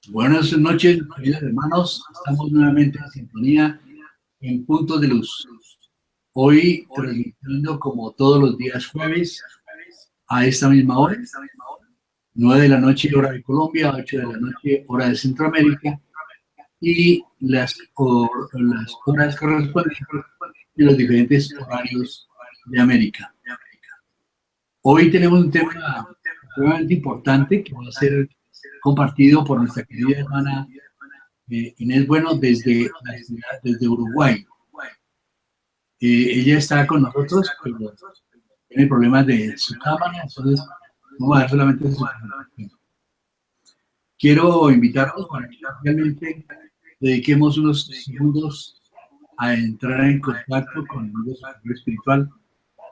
Buenas noches, queridos hermanos. Estamos nuevamente en sintonía en Puntos de Luz. Hoy transmitiendo como todos los días jueves a esta misma hora, 9 de la noche hora de Colombia, 8 de la noche hora de Centroamérica y las horas correspondientes de los diferentes horarios de América. Hoy tenemos un tema realmente importante que va a ser compartido por nuestra querida hermana Inés Bueno desde Uruguay. Ella está con nosotros, pero tiene problemas de su cámara, entonces vamos a ver solamente su presentación. Quiero invitarlos para que realmente dediquemos unos segundos a entrar en contacto con nuestro Señor espiritual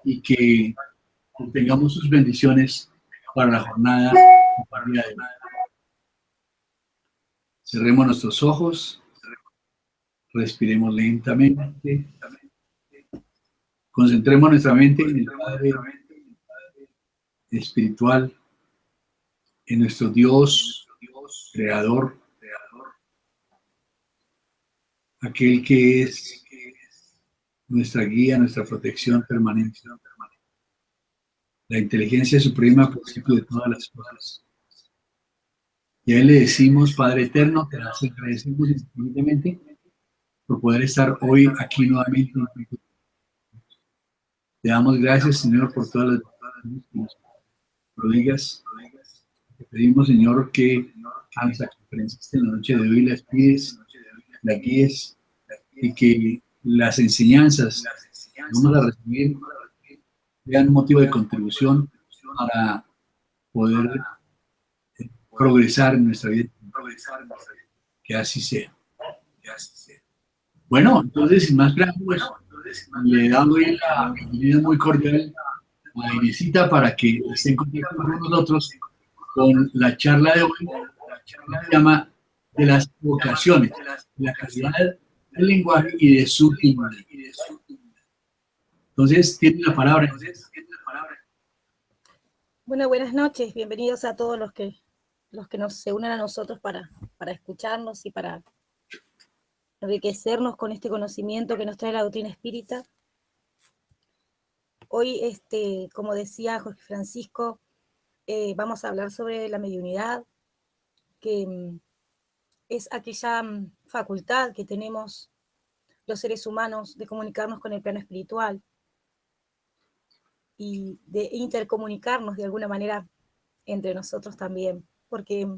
y que tengamos sus bendiciones para la jornada para el día de hoy. Cerremos nuestros ojos, respiremos lentamente, concentremos nuestra mente en el Padre espiritual, en nuestro Dios creador, aquel que es nuestra guía, nuestra protección permanente, la inteligencia suprema, principio de todas las cosas. Y a Él le decimos, Padre eterno, te agradecemos infinitamente por poder estar hoy aquí nuevamente. Te damos gracias, Señor, por todas las bendiciones que nos prodigas. Te pedimos, Señor, que a nuestra conferencia en la noche de hoy las pides, las guíes y que las enseñanzas que vamos a recibir sean un motivo de contribución para poder progresar en nuestra vida. Que así sea. Bueno, entonces, sin más preámbulos, le doy la bienvenida muy cordial a Inesita para que esté en contacto con nosotros con la charla de hoy, que se llama de las vocaciones, la calidad del lenguaje y de su timbre. Entonces, tiene la palabra. Bueno, buenas noches, bienvenidos a todos los que se unen a nosotros para escucharnos y para enriquecernos con este conocimiento que nos trae la doctrina espírita. Hoy, como decía Jorge Francisco, vamos a hablar sobre la mediunidad, que es aquella facultad que tenemos los seres humanos de comunicarnos con el plano espiritual y de intercomunicarnos de alguna manera entre nosotros también, porque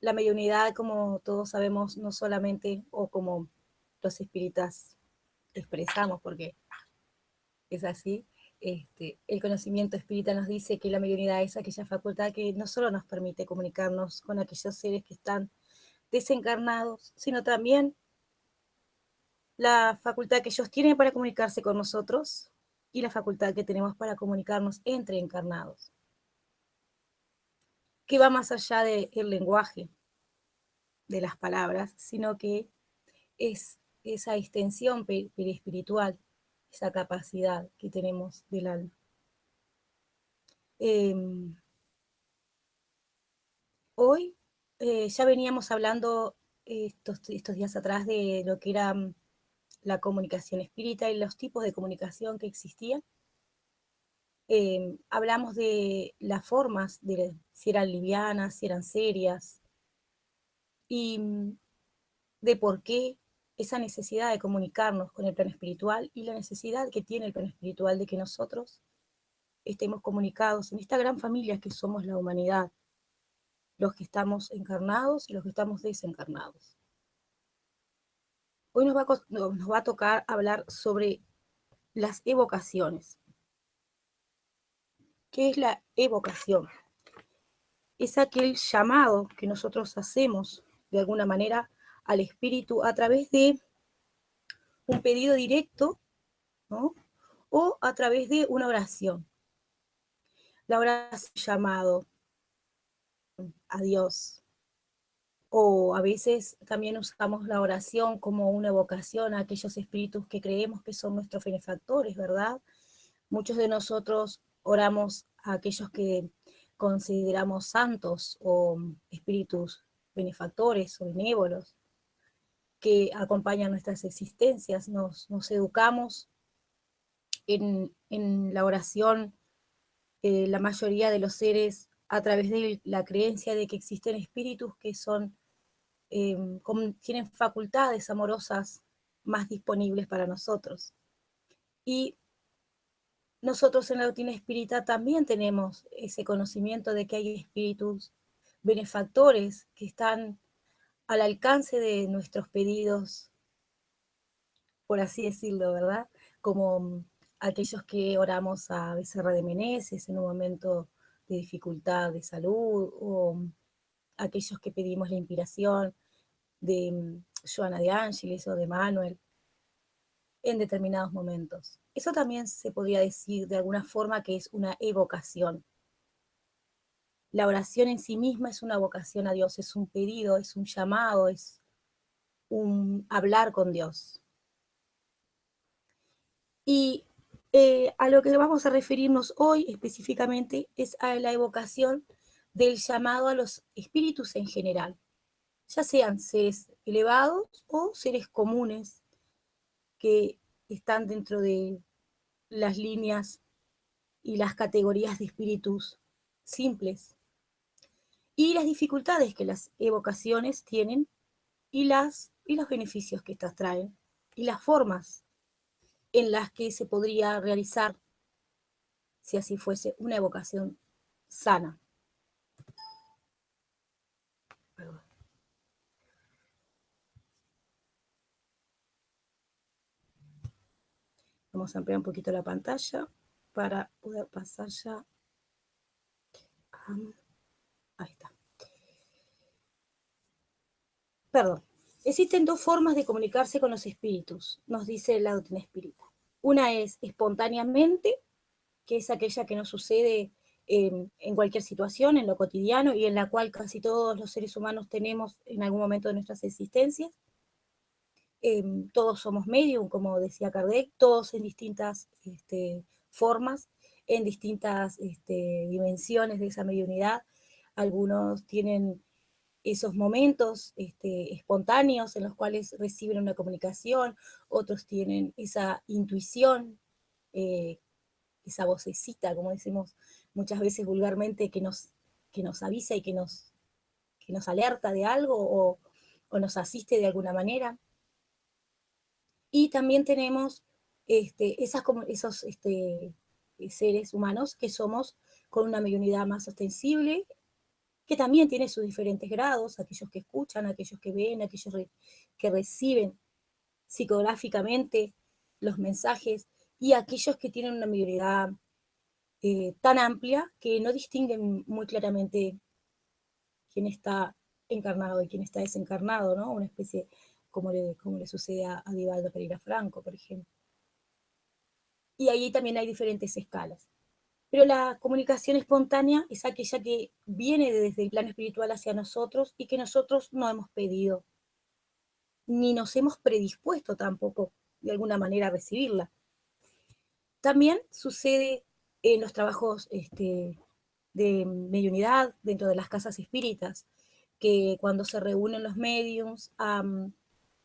la mediunidad, como todos sabemos, no solamente, o como los espíritas expresamos, porque es así, el conocimiento espírita nos dice que la mediunidad es aquella facultad que no solo nos permite comunicarnos con aquellos seres que están desencarnados, sino también la facultad que ellos tienen para comunicarse con nosotros y la facultad que tenemos para comunicarnos entre encarnados, que va más allá del lenguaje, de las palabras, sino que es esa extensión perispiritual, esa capacidad que tenemos del alma. Hoy ya veníamos hablando estos días atrás de lo que era la comunicación espírita y los tipos de comunicación que existían. Hablamos de las formas, de si eran livianas, si eran serias, y de por qué esa necesidad de comunicarnos con el plano espiritual y la necesidad que tiene el plano espiritual de que nosotros estemos comunicados en esta gran familia que somos la humanidad, los que estamos encarnados y los que estamos desencarnados. Hoy nos va a tocar hablar sobre las evocaciones. ¿Qué es la evocación? Es aquel llamado que nosotros hacemos de alguna manera al espíritu a través de un pedido directo, ¿no? O a través de una oración. La oración llamado a Dios. O a veces también usamos la oración como una evocación a aquellos espíritus que creemos que son nuestros benefactores, ¿verdad? Muchos de nosotros oramos a aquellos que consideramos santos o espíritus benefactores o benévolos que acompañan nuestras existencias. Nos educamos en la oración, la mayoría de los seres, a través de la creencia de que existen espíritus que son, tienen facultades amorosas más disponibles para nosotros. Y nosotros en la doctrina espírita también tenemos ese conocimiento de que hay espíritus benefactores que están al alcance de nuestros pedidos, por así decirlo, ¿verdad? Como aquellos que oramos a Becerra de Meneses en un momento de dificultad de salud, o aquellos que pedimos la inspiración de Joana de Ángeles o de Manuel en determinados momentos. Eso también se podría decir de alguna forma que es una evocación. La oración en sí misma es una vocación a Dios, es un pedido, es un llamado, es un hablar con Dios. Y a lo que vamos a referirnos hoy específicamente es a la evocación del llamado a los espíritus en general, ya sean seres elevados o seres comunes que están dentro de las líneas y las categorías de espíritus simples, y las dificultades que las evocaciones tienen y los beneficios que estas traen y las formas en las que se podría realizar si así fuese una evocación sana. Vamos a ampliar un poquito la pantalla para poder pasar ya. Ahí está. Perdón. Existen dos formas de comunicarse con los espíritus, nos dice la doctrina espírita. Una es espontáneamente, que es aquella que nos sucede en cualquier situación, en lo cotidiano, y en la cual casi todos los seres humanos tenemos en algún momento de nuestras existencias. Todos somos medium, como decía Kardec, todos en distintas formas, en distintas dimensiones de esa mediunidad. Algunos tienen esos momentos espontáneos en los cuales reciben una comunicación, otros tienen esa intuición, esa vocecita, como decimos muchas veces vulgarmente, que nos avisa y que nos alerta de algo o nos asiste de alguna manera. Y también tenemos esos seres humanos que somos con una mediunidad más ostensible, que también tiene sus diferentes grados, aquellos que escuchan, aquellos que ven, aquellos que reciben psicográficamente los mensajes, y aquellos que tienen una mediunidad tan amplia que no distinguen muy claramente quién está encarnado y quién está desencarnado, ¿no? Una especie como le sucede a Divaldo Pereira Franco, por ejemplo. Y ahí también hay diferentes escalas. Pero la comunicación espontánea es aquella que viene desde el plano espiritual hacia nosotros y que nosotros no hemos pedido, ni nos hemos predispuesto tampoco de alguna manera a recibirla. También sucede en los trabajos de mediunidad dentro de las casas espíritas, que cuando se reúnen los mediums a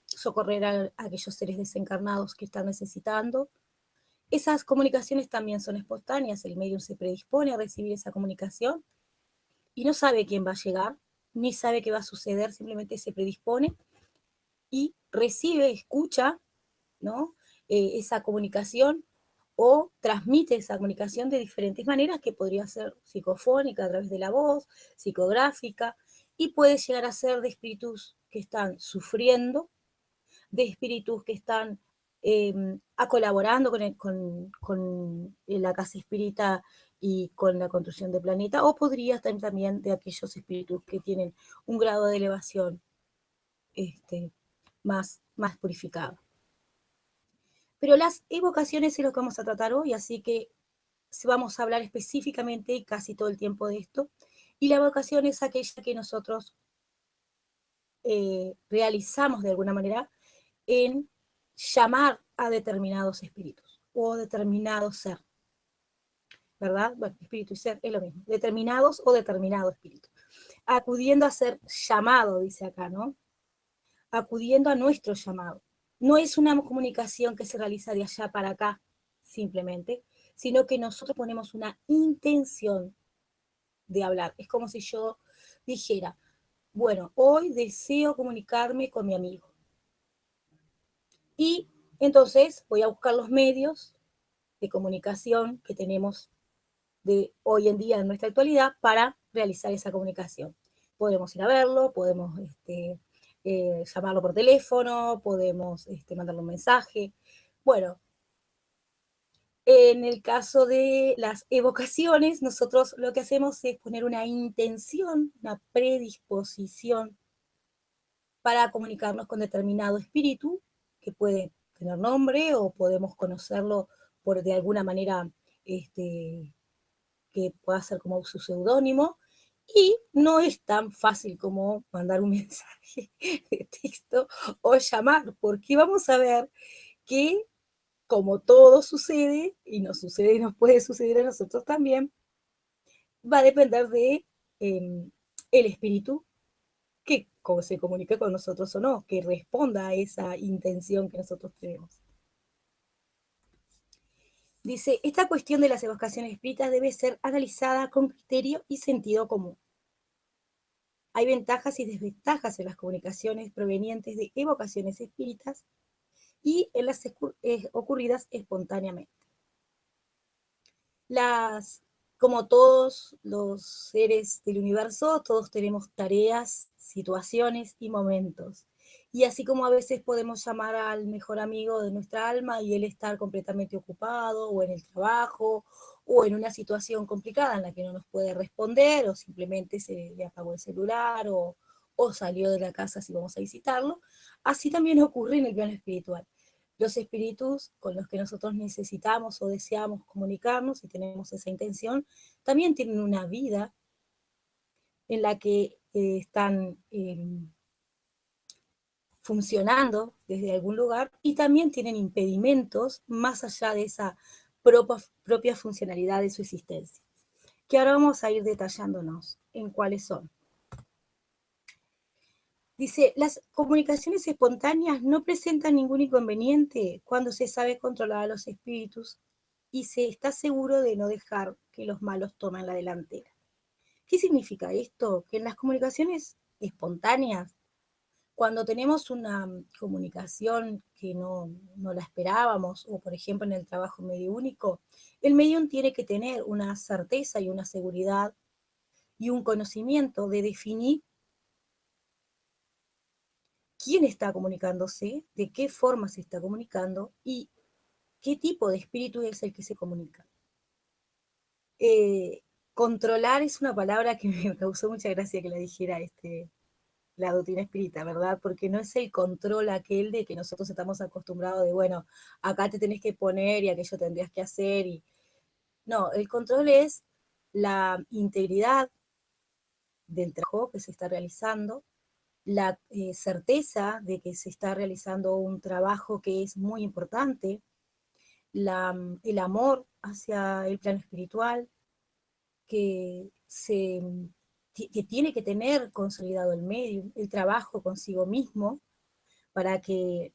socorrer a aquellos seres desencarnados que están necesitando, esas comunicaciones también son espontáneas. El medium se predispone a recibir esa comunicación y no sabe quién va a llegar, ni sabe qué va a suceder, simplemente se predispone y recibe, escucha, ¿no? Esa comunicación, o transmite esa comunicación de diferentes maneras, que podría ser psicofónica a través de la voz, psicográfica, y puede llegar a ser de espíritus que están sufriendo, de espíritus que están colaborando con la casa espírita y con la construcción del planeta, o podría estar también de aquellos espíritus que tienen un grado de elevación más purificado. Pero las evocaciones es lo que vamos a tratar hoy, así que vamos a hablar específicamente y casi todo el tiempo de esto. Y la evocación es aquella que nosotros realizamos de alguna manera en llamar a determinados espíritus o determinado ser, ¿verdad? Bueno, espíritu y ser es lo mismo, determinados o determinado espíritu. acudiendo a ser llamado, dice acá, ¿no? Acudiendo a nuestro llamado. No es una comunicación que se realiza de allá para acá, simplemente, sino que nosotros ponemos una intención de hablar. Es como si yo dijera, bueno, hoy deseo comunicarme con mi amigo. Y entonces voy a buscar los medios de comunicación que tenemos de hoy en día en nuestra actualidad para realizar esa comunicación. Podemos ir a verlo, podemos llamarlo por teléfono, podemos mandarle un mensaje. Bueno, en el caso de las evocaciones, nosotros lo que hacemos es poner una intención, una predisposición para comunicarnos con determinado espíritu, que puede tener nombre o podemos conocerlo por de alguna manera que pueda ser como su seudónimo, y no es tan fácil como mandar un mensaje de texto o llamar, porque vamos a ver que como todo sucede, y nos sucede y nos puede suceder a nosotros también, va a depender de el espíritu que se comunique con nosotros o no, que responda a esa intención que nosotros tenemos. Dice, esta cuestión de las evocaciones espíritas debe ser analizada con criterio y sentido común. Hay ventajas y desventajas en las comunicaciones provenientes de evocaciones espíritas y en las ocurridas espontáneamente. Como todos los seres del universo, todos tenemos tareas, situaciones y momentos. Y así como a veces podemos llamar al mejor amigo de nuestra alma y él estar completamente ocupado o en el trabajo o en una situación complicada en la que no nos puede responder o simplemente se le apagó el celular o salió de la casa si vamos a visitarlo, así también ocurre en el plano espiritual. Los espíritus con los que nosotros necesitamos o deseamos comunicarnos y tenemos esa intención, también tienen una vida en la que están funcionando desde algún lugar y también tienen impedimentos más allá de esa propia funcionalidad de su existencia, que ahora vamos a ir detallándonos en cuáles son. Dice, las comunicaciones espontáneas no presentan ningún inconveniente cuando se sabe controlar a los espíritus y se está seguro de no dejar que los malos tomen la delantera. ¿Qué significa esto? Que en las comunicaciones espontáneas, cuando tenemos una comunicación que no la esperábamos, o por ejemplo en el trabajo mediúnico, el medium tiene que tener una certeza y una seguridad y un conocimiento de definir quién está comunicándose, de qué forma se está comunicando y qué tipo de espíritu es el que se comunica. Controlar es una palabra que me causó mucha gracia que la dijera la doctrina espírita, ¿verdad? Porque no es el control aquel de que nosotros estamos acostumbrados de, bueno, acá te tenés que poner y aquello tendrías que hacer. No, el control es la integridad del trabajo que se está realizando, la certeza de que se está realizando un trabajo que es muy importante, el amor hacia el plano espiritual, que, que tiene que tener consolidado el medio, el trabajo consigo mismo, para que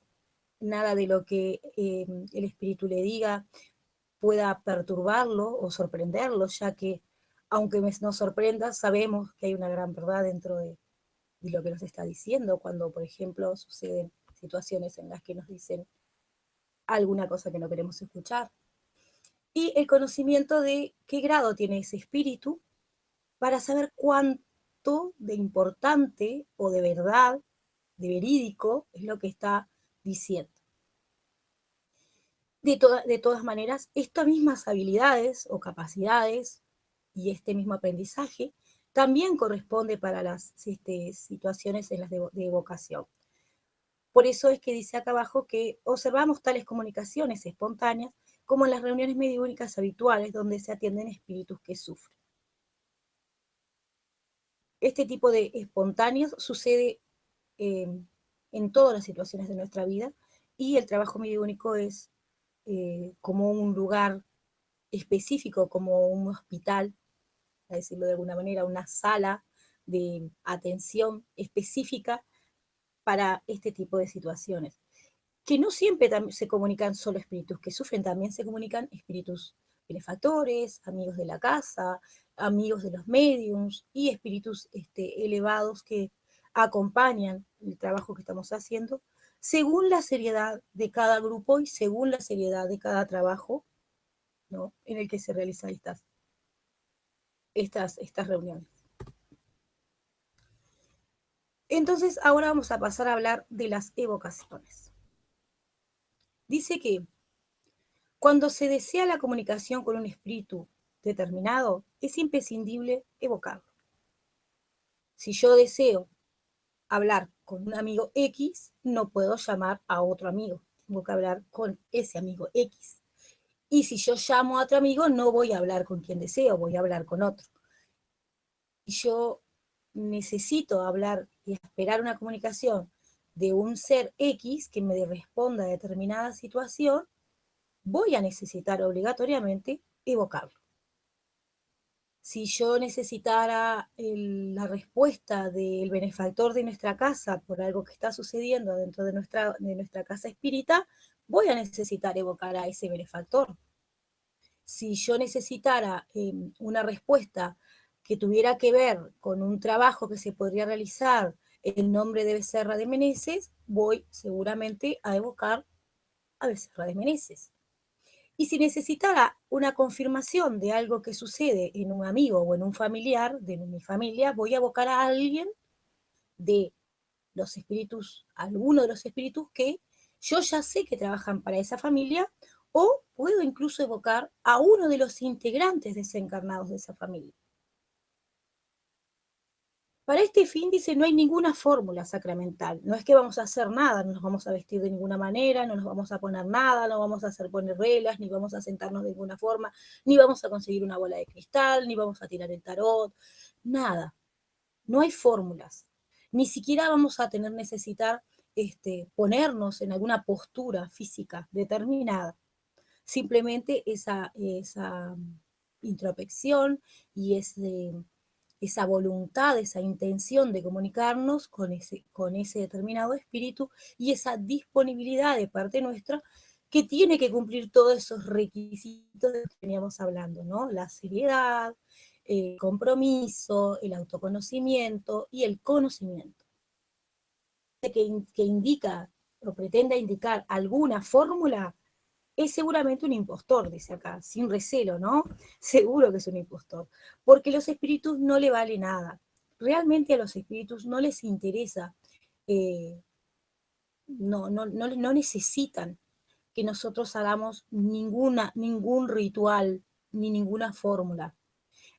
nada de lo que el espíritu le diga pueda perturbarlo o sorprenderlo, ya que aunque nos sorprenda, sabemos que hay una gran verdad dentro de lo que nos está diciendo, cuando, por ejemplo, suceden situaciones en las que nos dicen alguna cosa que no queremos escuchar. Y el conocimiento de qué grado tiene ese espíritu para saber cuánto de importante o de verdad, de verídico, es lo que está diciendo. De todas maneras, estas mismas habilidades o capacidades y este mismo aprendizaje también corresponde para las situaciones en las de evocación. Por eso es que dice acá abajo que observamos tales comunicaciones espontáneas como en las reuniones mediúnicas habituales donde se atienden espíritus que sufren. Este tipo de espontáneos sucede en todas las situaciones de nuestra vida y el trabajo mediúnico es como un lugar específico, como un hospital, a decirlo de alguna manera, una sala de atención específica para este tipo de situaciones. Que no siempre se comunican solo espíritus que sufren, también se comunican espíritus benefactores, amigos de la casa, amigos de los mediums y espíritus elevados que acompañan el trabajo que estamos haciendo, según la seriedad de cada grupo y según la seriedad de cada trabajo, ¿no?, en el que se realizan estas reuniones. Entonces, ahora vamos a pasar a hablar de las evocaciones. Dice que cuando se desea la comunicación con un espíritu determinado, es imprescindible evocarlo. Si yo deseo hablar con un amigo X, no puedo llamar a otro amigo, tengo que hablar con ese amigo X. Y si yo llamo a otro amigo, no voy a hablar con quien deseo, voy a hablar con otro. Y yo necesito hablar y esperar una comunicación de un ser X que me responda a determinada situación, voy a necesitar obligatoriamente evocarlo. Si yo necesitara la respuesta del benefactor de nuestra casa por algo que está sucediendo dentro de nuestra casa espírita, voy a necesitar evocar a ese benefactor. Si yo necesitara una respuesta que tuviera que ver con un trabajo que se podría realizar en nombre de Becerra de Meneses, voy seguramente a evocar a Becerra de Meneses. Y si necesitara una confirmación de algo que sucede en un amigo o en un familiar de mi familia, voy a evocar a alguien de los espíritus, alguno de los espíritus que yo ya sé que trabajan para esa familia, o puedo incluso evocar a uno de los integrantes desencarnados de esa familia. Para este fin, dice, no hay ninguna fórmula sacramental. No es que vamos a hacer nada, no nos vamos a vestir de ninguna manera, no nos vamos a poner nada, no vamos a hacer poner reglas, ni vamos a sentarnos de ninguna forma, ni vamos a conseguir una bola de cristal, ni vamos a tirar el tarot, nada. No hay fórmulas. Ni siquiera vamos a tener necesitar ponernos en alguna postura física determinada. Simplemente esa introspección y esa voluntad, esa intención de comunicarnos con ese determinado espíritu y esa disponibilidad de parte nuestra que tiene que cumplir todos esos requisitos de los que veníamos hablando, ¿no? La seriedad, el compromiso, el autoconocimiento y el conocimiento. Que indica o pretenda indicar alguna fórmula es seguramente un impostor, dice acá, sin recelo, ¿no? Seguro que es un impostor, porque los espíritus no le vale nada. Realmente a los espíritus no les interesa, no necesitan que nosotros hagamos ningún ritual ni ninguna fórmula.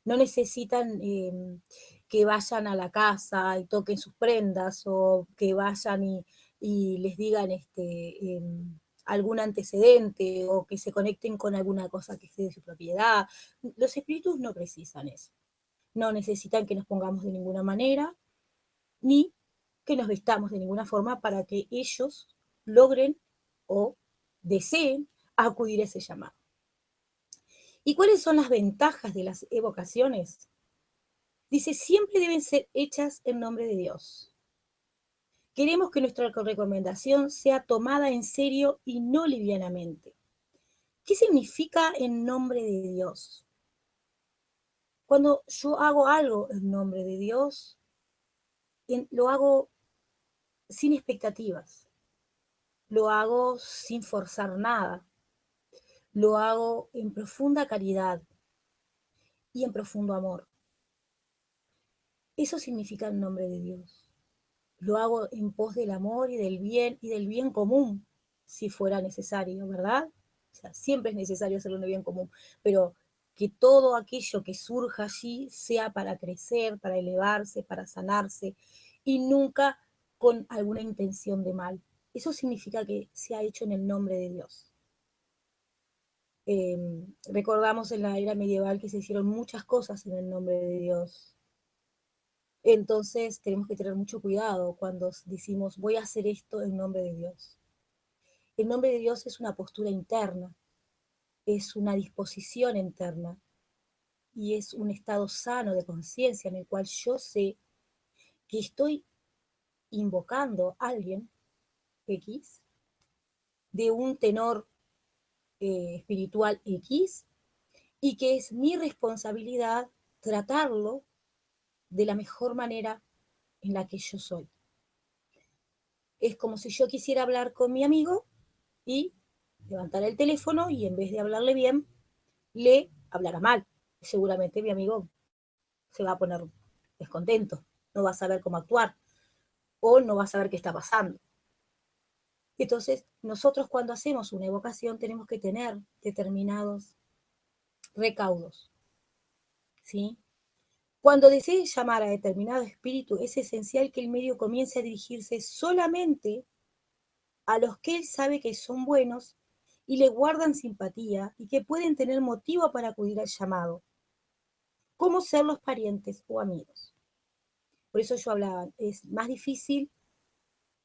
No necesitan que vayan a la casa y toquen sus prendas o que vayan y les digan algún antecedente o que se conecten con alguna cosa que esté de su propiedad. Los espíritus no precisan eso. No necesitan que nos pongamos de ninguna manera ni que nos vistamos de ninguna forma para que ellos logren o deseen acudir a ese llamado. ¿Y cuáles son las ventajas de las evocaciones? Dice, siempre deben ser hechas en nombre de Dios. Queremos que nuestra recomendación sea tomada en serio y no livianamente. ¿Qué significa en nombre de Dios? Cuando yo hago algo en nombre de Dios, lo hago sin expectativas, lo hago sin forzar nada, lo hago en profunda caridad y en profundo amor. Eso significa el nombre de Dios. Lo hago en pos del amor y del bien común, si fuera necesario, ¿verdad? O sea, siempre es necesario hacerlo en el bien común, pero que todo aquello que surja allí sea para crecer, para elevarse, para sanarse, y nunca con alguna intención de mal. Eso significa que se ha hecho en el nombre de Dios. Recordamos en la era medieval que se hicieron muchas cosas en el nombre de Dios. Entonces tenemos que tener mucho cuidado cuando decimos voy a hacer esto en nombre de Dios. El nombre de Dios es una postura interna, es una disposición interna y es un estado sano de conciencia en el cual yo sé que estoy invocando a alguien X de un tenor espiritual X y que es mi responsabilidad tratarlo de la mejor manera en la que yo soy. Es como si yo quisiera hablar con mi amigo y levantar el teléfono y en vez de hablarle bien, le hablará mal. Seguramente mi amigo se va a poner descontento, no va a saber cómo actuar o no va a saber qué está pasando. Entonces, nosotros cuando hacemos una evocación tenemos que tener determinados recaudos, ¿sí? Cuando desees llamar a determinado espíritu, es esencial que el medio comience a dirigirse solamente a los que él sabe que son buenos y le guardan simpatía y que pueden tener motivo para acudir al llamado, como ser los parientes o amigos. Por eso yo hablaba, es más difícil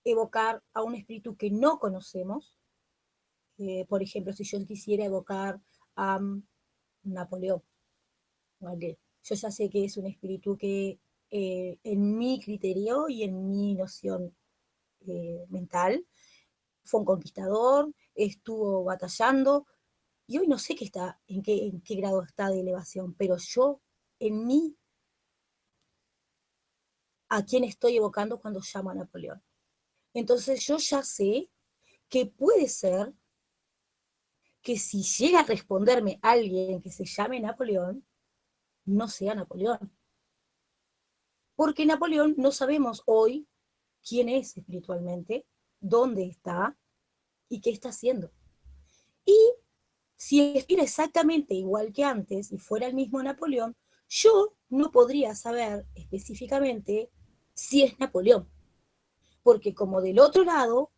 evocar a un espíritu que no conocemos. Por ejemplo, si yo quisiera evocar a Napoleón, ¿vale? Yo ya sé que es un espíritu que en mi criterio y en mi noción mental fue un conquistador, estuvo batallando, y hoy no sé en qué grado está de elevación, pero yo, en mí, ¿a quién estoy evocando cuando llamo a Napoleón? Entonces yo ya sé que puede ser que si llega a responderme alguien que se llame Napoleón, no sea Napoleón. Porque Napoleón no sabemos hoy quién es espiritualmente, dónde está y qué está haciendo. Y si estuviera exactamente igual que antes y fuera el mismo Napoleón, yo no podría saber específicamente si es Napoleón, porque como del otro lado,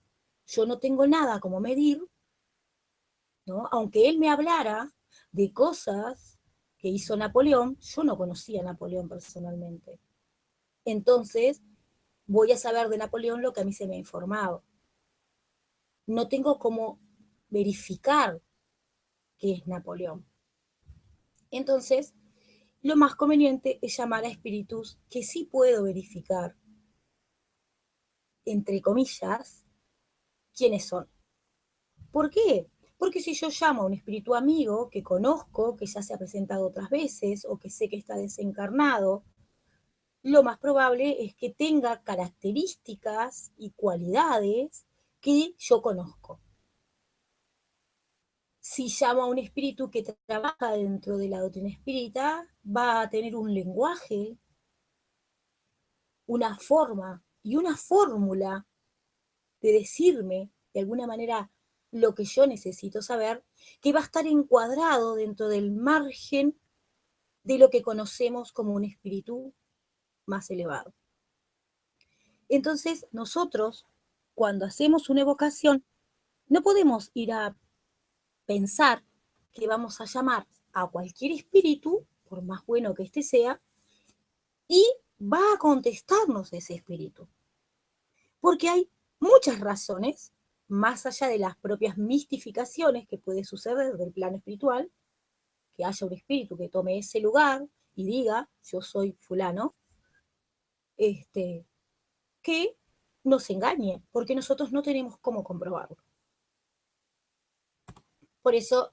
yo no tengo nada como medir, ¿no? Aunque él me hablara de cosas que hizo Napoleón, yo no conocía a Napoleón personalmente. Entonces, voy a saber de Napoleón lo que a mí se me ha informado. No tengo cómo verificar qué es Napoleón. Entonces, lo más conveniente es llamar a espíritus que sí puedo verificar, entre comillas, quiénes son. ¿Por qué? Porque si yo llamo a un espíritu amigo que conozco, que ya se ha presentado otras veces o que sé que está desencarnado, lo más probable es que tenga características y cualidades que yo conozco. Si llamo a un espíritu que trabaja dentro de la doctrina espírita, va a tener un lenguaje, una forma y una fórmula de decirme de alguna manera lo que yo necesito saber, que va a estar encuadrado dentro del margen de lo que conocemos como un espíritu más elevado. Entonces, nosotros, cuando hacemos una evocación, no podemos ir a pensar que vamos a llamar a cualquier espíritu, por más bueno que éste sea, y va a contestarnos ese espíritu. Porque hay muchas razones, más allá de las propias mistificaciones que puede suceder del plano espiritual, que haya un espíritu que tome ese lugar y diga, yo soy fulano, que nos engañe, porque nosotros no tenemos cómo comprobarlo. Por eso,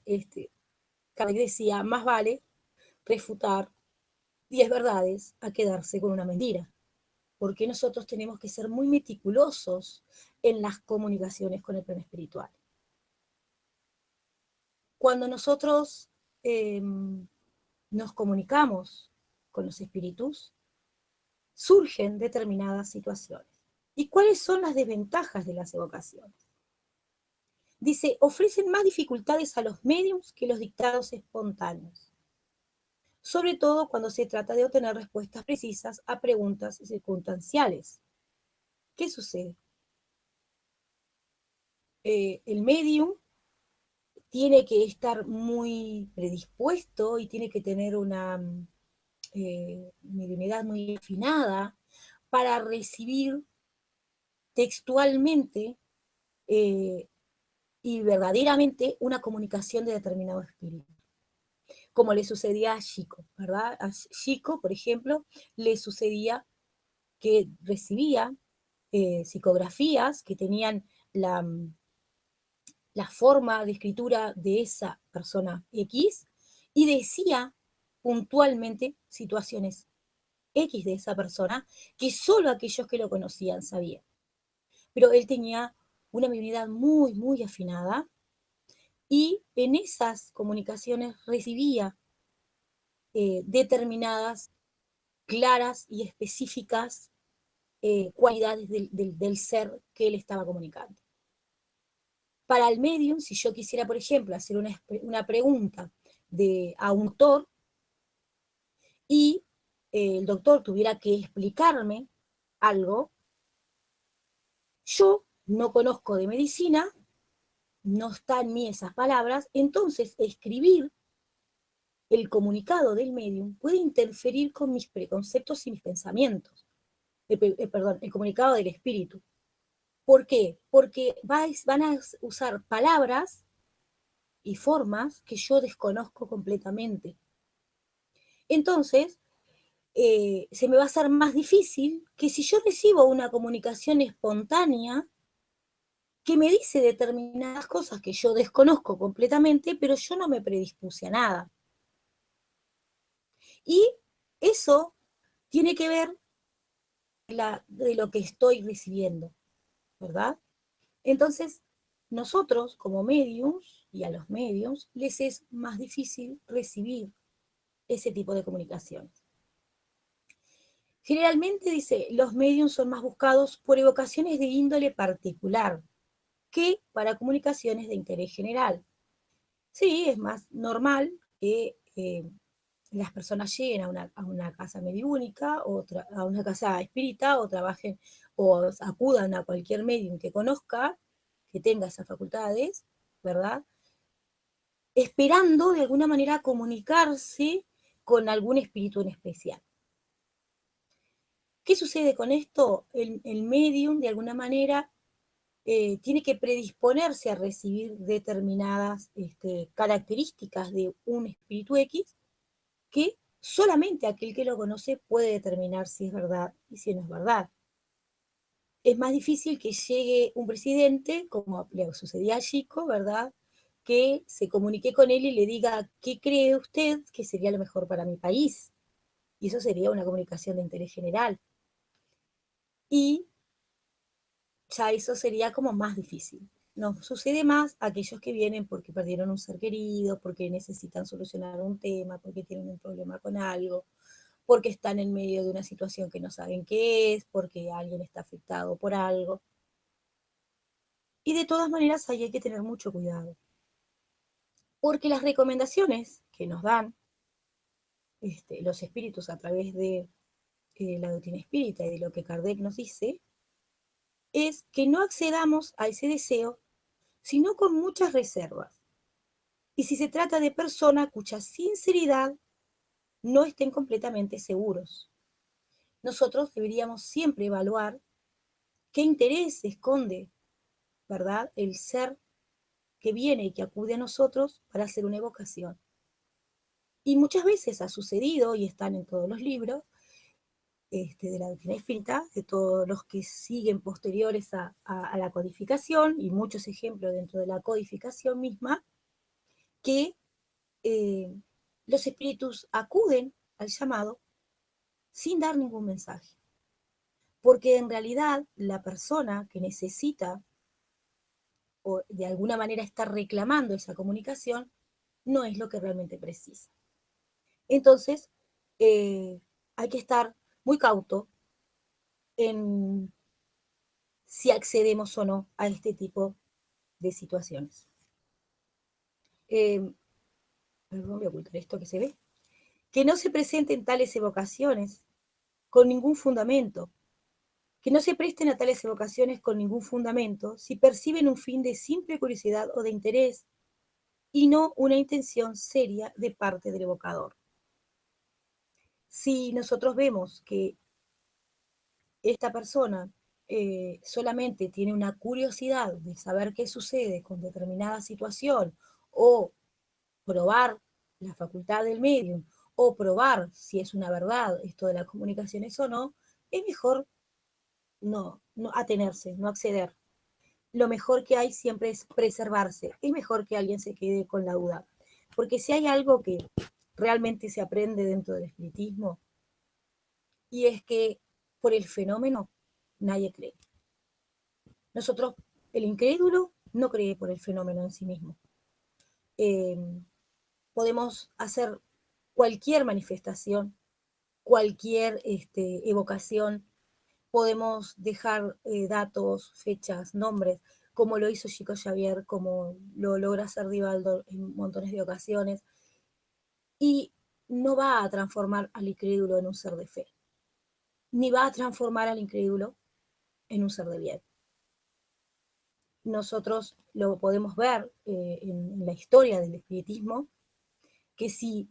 Kardec decía, más vale refutar 10 verdades a quedarse con una mentira, porque nosotros tenemos que ser muy meticulosos en las comunicaciones con el plano espiritual. Cuando nosotros nos comunicamos con los espíritus, surgen determinadas situaciones. ¿Y cuáles son las desventajas de las evocaciones? Dice, ofrecen más dificultades a los mediums que los dictados espontáneos, sobre todo cuando se trata de obtener respuestas precisas a preguntas circunstanciales. ¿Qué sucede? El medium tiene que estar muy predispuesto y tiene que tener una mediunidad muy afinada para recibir textualmente y verdaderamente una comunicación de determinado espíritu. Como le sucedía a Chico, ¿verdad? A Chico, por ejemplo, le sucedía que recibía psicografías que tenían la forma de escritura de esa persona X y decía puntualmente situaciones X de esa persona que solo aquellos que lo conocían sabían. Pero él tenía una memoria muy, muy afinada y en esas comunicaciones recibía determinadas, claras y específicas cualidades del ser que él estaba comunicando. Para el medium, si yo quisiera, por ejemplo, hacer una pregunta a un doctor y el doctor tuviera que explicarme algo, yo no conozco de medicina, no está en mí esas palabras, entonces escribir el comunicado del medium puede interferir con mis preconceptos y mis pensamientos. Perdón, el comunicado del espíritu. ¿Por qué? Porque van a usar palabras y formas que yo desconozco completamente. Entonces, se me va a hacer más difícil que si yo recibo una comunicación espontánea que me dice determinadas cosas que yo desconozco completamente, pero yo no me predispuse a nada. Y eso tiene que ver de lo que estoy recibiendo, ¿verdad? Entonces, nosotros como mediums y a los mediums les es más difícil recibir ese tipo de comunicaciones. Generalmente, dice, los mediums son más buscados por evocaciones de índole particular que para comunicaciones de interés general. Sí, es más normal que las personas lleguen a una casa mediúnica, o a una casa espírita, o trabajen, o acudan a cualquier medium que conozca, que tenga esas facultades, ¿verdad? Esperando de alguna manera comunicarse con algún espíritu en especial. ¿Qué sucede con esto? El medium, de alguna manera, tiene que predisponerse a recibir determinadas características de un espíritu X que solamente aquel que lo conoce puede determinar si es verdad y si no es verdad. Es más difícil que llegue un presidente, como le sucedía a Chico, ¿verdad?, que se comunique con él y le diga, ¿qué cree usted que sería lo mejor para mi país? Y eso sería una comunicación de interés general. Y ya eso sería como más difícil. Nos sucede más a aquellos que vienen porque perdieron un ser querido, porque necesitan solucionar un tema, porque tienen un problema con algo, porque están en medio de una situación que no saben qué es, porque alguien está afectado por algo. Y de todas maneras ahí hay que tener mucho cuidado, porque las recomendaciones que nos dan los espíritus a través de la doctrina espírita y de lo que Kardec nos dice, es que no accedamos a ese deseo, sino con muchas reservas. Y si se trata de personas cuya sinceridad no estén completamente seguros. Nosotros deberíamos siempre evaluar qué interés esconde, ¿verdad?, el ser que viene y que acude a nosotros para hacer una evocación. Y muchas veces ha sucedido, y están en todos los libros de la doctrina espírita, de todos los que siguen posteriores a la codificación, y muchos ejemplos dentro de la codificación misma, que los espíritus acuden al llamado sin dar ningún mensaje. Porque en realidad la persona que necesita o de alguna manera está reclamando esa comunicación no es lo que realmente precisa. Entonces, hay que estar muy cauto en si accedemos o no a este tipo de situaciones. Voy a ocultar esto que se ve. Que no se presenten tales evocaciones con ningún fundamento, que no se presten a tales evocaciones con ningún fundamento si perciben un fin de simple curiosidad o de interés y no una intención seria de parte del evocador. Si nosotros vemos que esta persona solamente tiene una curiosidad de saber qué sucede con determinada situación o probar la facultad del medium o probar si es una verdad esto de las comunicaciones o no, es mejor no atenerse, no acceder. Lo mejor que hay siempre es preservarse. Es mejor que alguien se quede con la duda. Porque si hay algo que realmente se aprende dentro del espiritismo, y es que por el fenómeno nadie cree. Nosotros, el incrédulo no cree por el fenómeno en sí mismo. Podemos hacer cualquier manifestación, cualquier evocación, podemos dejar datos, fechas, nombres, como lo hizo Chico Xavier, como lo logra hacer Divaldo en montones de ocasiones, y no va a transformar al incrédulo en un ser de fe, ni va a transformar al incrédulo en un ser de bien. Nosotros lo podemos ver en la historia del espiritismo, que si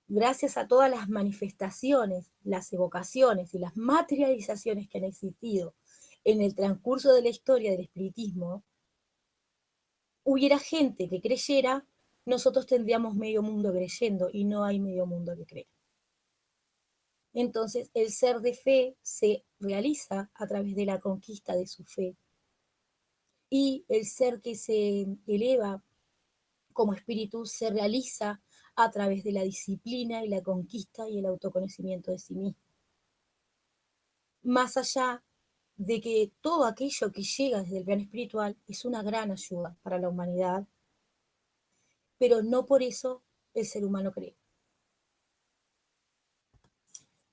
gracias a todas las manifestaciones, las evocaciones y las materializaciones que han existido en el transcurso de la historia del espiritismo, hubiera gente que creyera, nosotros tendríamos medio mundo creyendo y no hay medio mundo que cree. Entonces, el ser de fe se realiza a través de la conquista de su fe. Y el ser que se eleva como espíritu se realiza a través de la disciplina y la conquista y el autoconocimiento de sí mismo. Más allá de que todo aquello que llega desde el plano espiritual es una gran ayuda para la humanidad, pero no por eso el ser humano cree.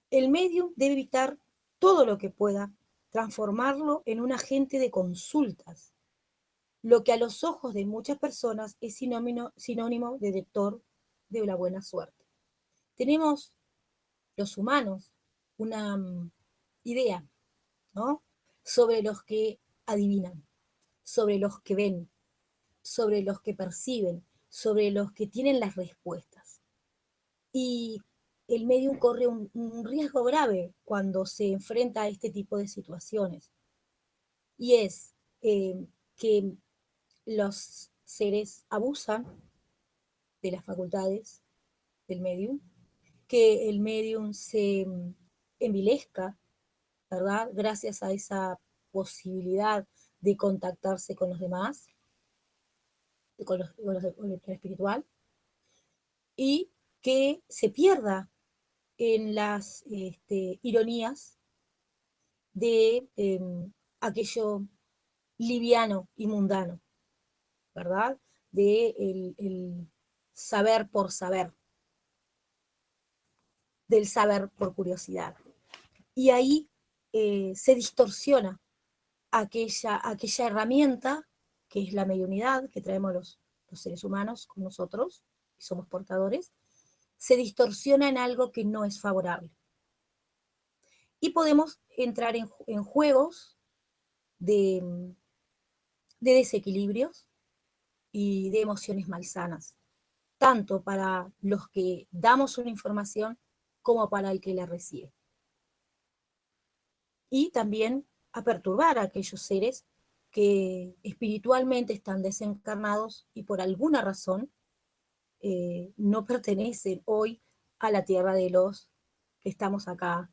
El medium debe evitar todo lo que pueda transformarlo en un agente de consultas, lo que a los ojos de muchas personas es sinónimo de detector de la buena suerte. Tenemos los humanos una idea, ¿no?, sobre los que adivinan, sobre los que ven, sobre los que perciben, sobre los que tienen las respuestas. Y el medium corre un riesgo grave cuando se enfrenta a este tipo de situaciones. Y es que los seres abusan de las facultades del medium, que el medium se envilezca, ¿verdad? Gracias a esa posibilidad de contactarse con los demás, con el plan espiritual, y que se pierda en las ironías de aquello liviano y mundano, ¿verdad? De el saber por saber, del saber por curiosidad. Y ahí se distorsiona aquella herramienta que es la mediunidad que traemos los seres humanos con nosotros, y somos portadores, se distorsiona en algo que no es favorable. Y podemos entrar en juegos de desequilibrios y de emociones malsanas, tanto para los que damos una información como para el que la recibe. Y también a perturbar a aquellos seres que espiritualmente están desencarnados y por alguna razón no pertenecen hoy a la tierra de los que estamos acá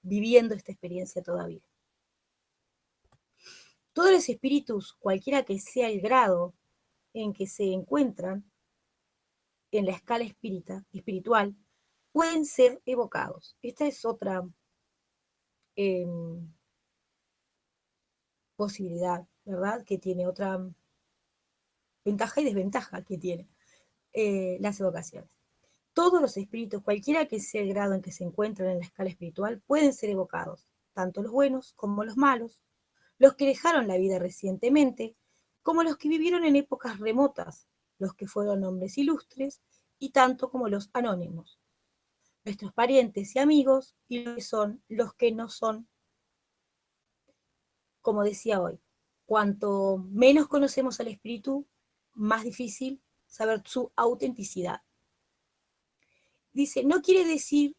viviendo esta experiencia todavía. Todos los espíritus, cualquiera que sea el grado en que se encuentran en la escala espiritual, pueden ser evocados. Esta es otra posibilidad, ¿verdad? Que tiene otra ventaja y desventaja que tiene las evocaciones. Todos los espíritus, cualquiera que sea el grado en que se encuentran en la escala espiritual, pueden ser evocados, tanto los buenos como los malos, los que dejaron la vida recientemente, como los que vivieron en épocas remotas, los que fueron hombres ilustres, y tanto como los anónimos, nuestros parientes y amigos, y los que no son. Como decía hoy, cuanto menos conocemos al espíritu, más difícil saber su autenticidad. Dice, no quiere decir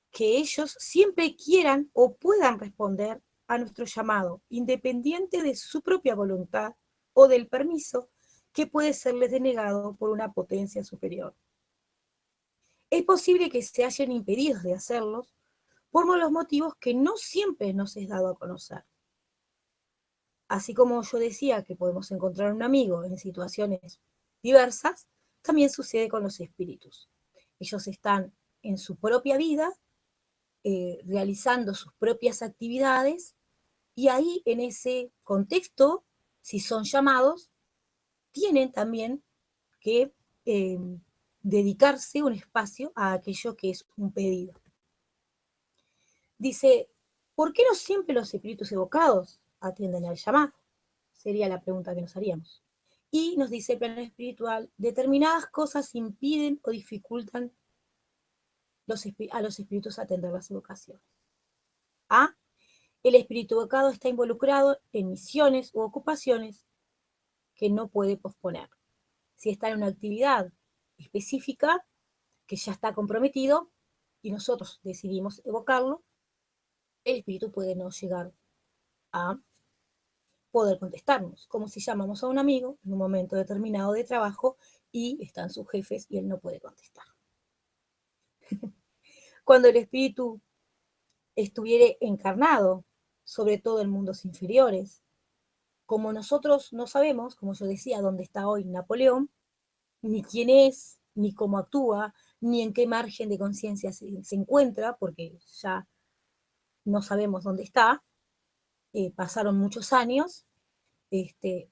que ellos siempre quieran o puedan responder a nuestro llamado, independiente de su propia voluntad o del permiso que puede serles denegado por una potencia superior. Es posible que se hayan impedidos de hacerlos por los motivos que no siempre nos es dado a conocer. Así como yo decía que podemos encontrar un amigo en situaciones diversas, también sucede con los espíritus. Ellos están en su propia vida, realizando sus propias actividades, y ahí en ese contexto, si son llamados, tienen también que eh, dedicarse un espacio a aquello que es un pedido. Dice, ¿por qué no siempre los espíritus evocados atienden al llamado? Sería la pregunta que nos haríamos. Y nos dice el plano espiritual, determinadas cosas impiden o dificultan a los espíritus atender las evocaciones. A, el espíritu evocado está involucrado en misiones u ocupaciones que no puede posponer. Si está en una actividad específica que ya está comprometido y nosotros decidimos evocarlo, el espíritu puede no llegar a poder contestarnos, como si llamamos a un amigo en un momento determinado de trabajo y están sus jefes y él no puede contestar. Cuando el espíritu estuviere encarnado, sobre todo en mundos inferiores, como nosotros no sabemos, como yo decía, dónde está hoy Napoleón, ni quién es, ni cómo actúa, ni en qué margen de conciencia se encuentra, porque ya no sabemos dónde está, pasaron muchos años,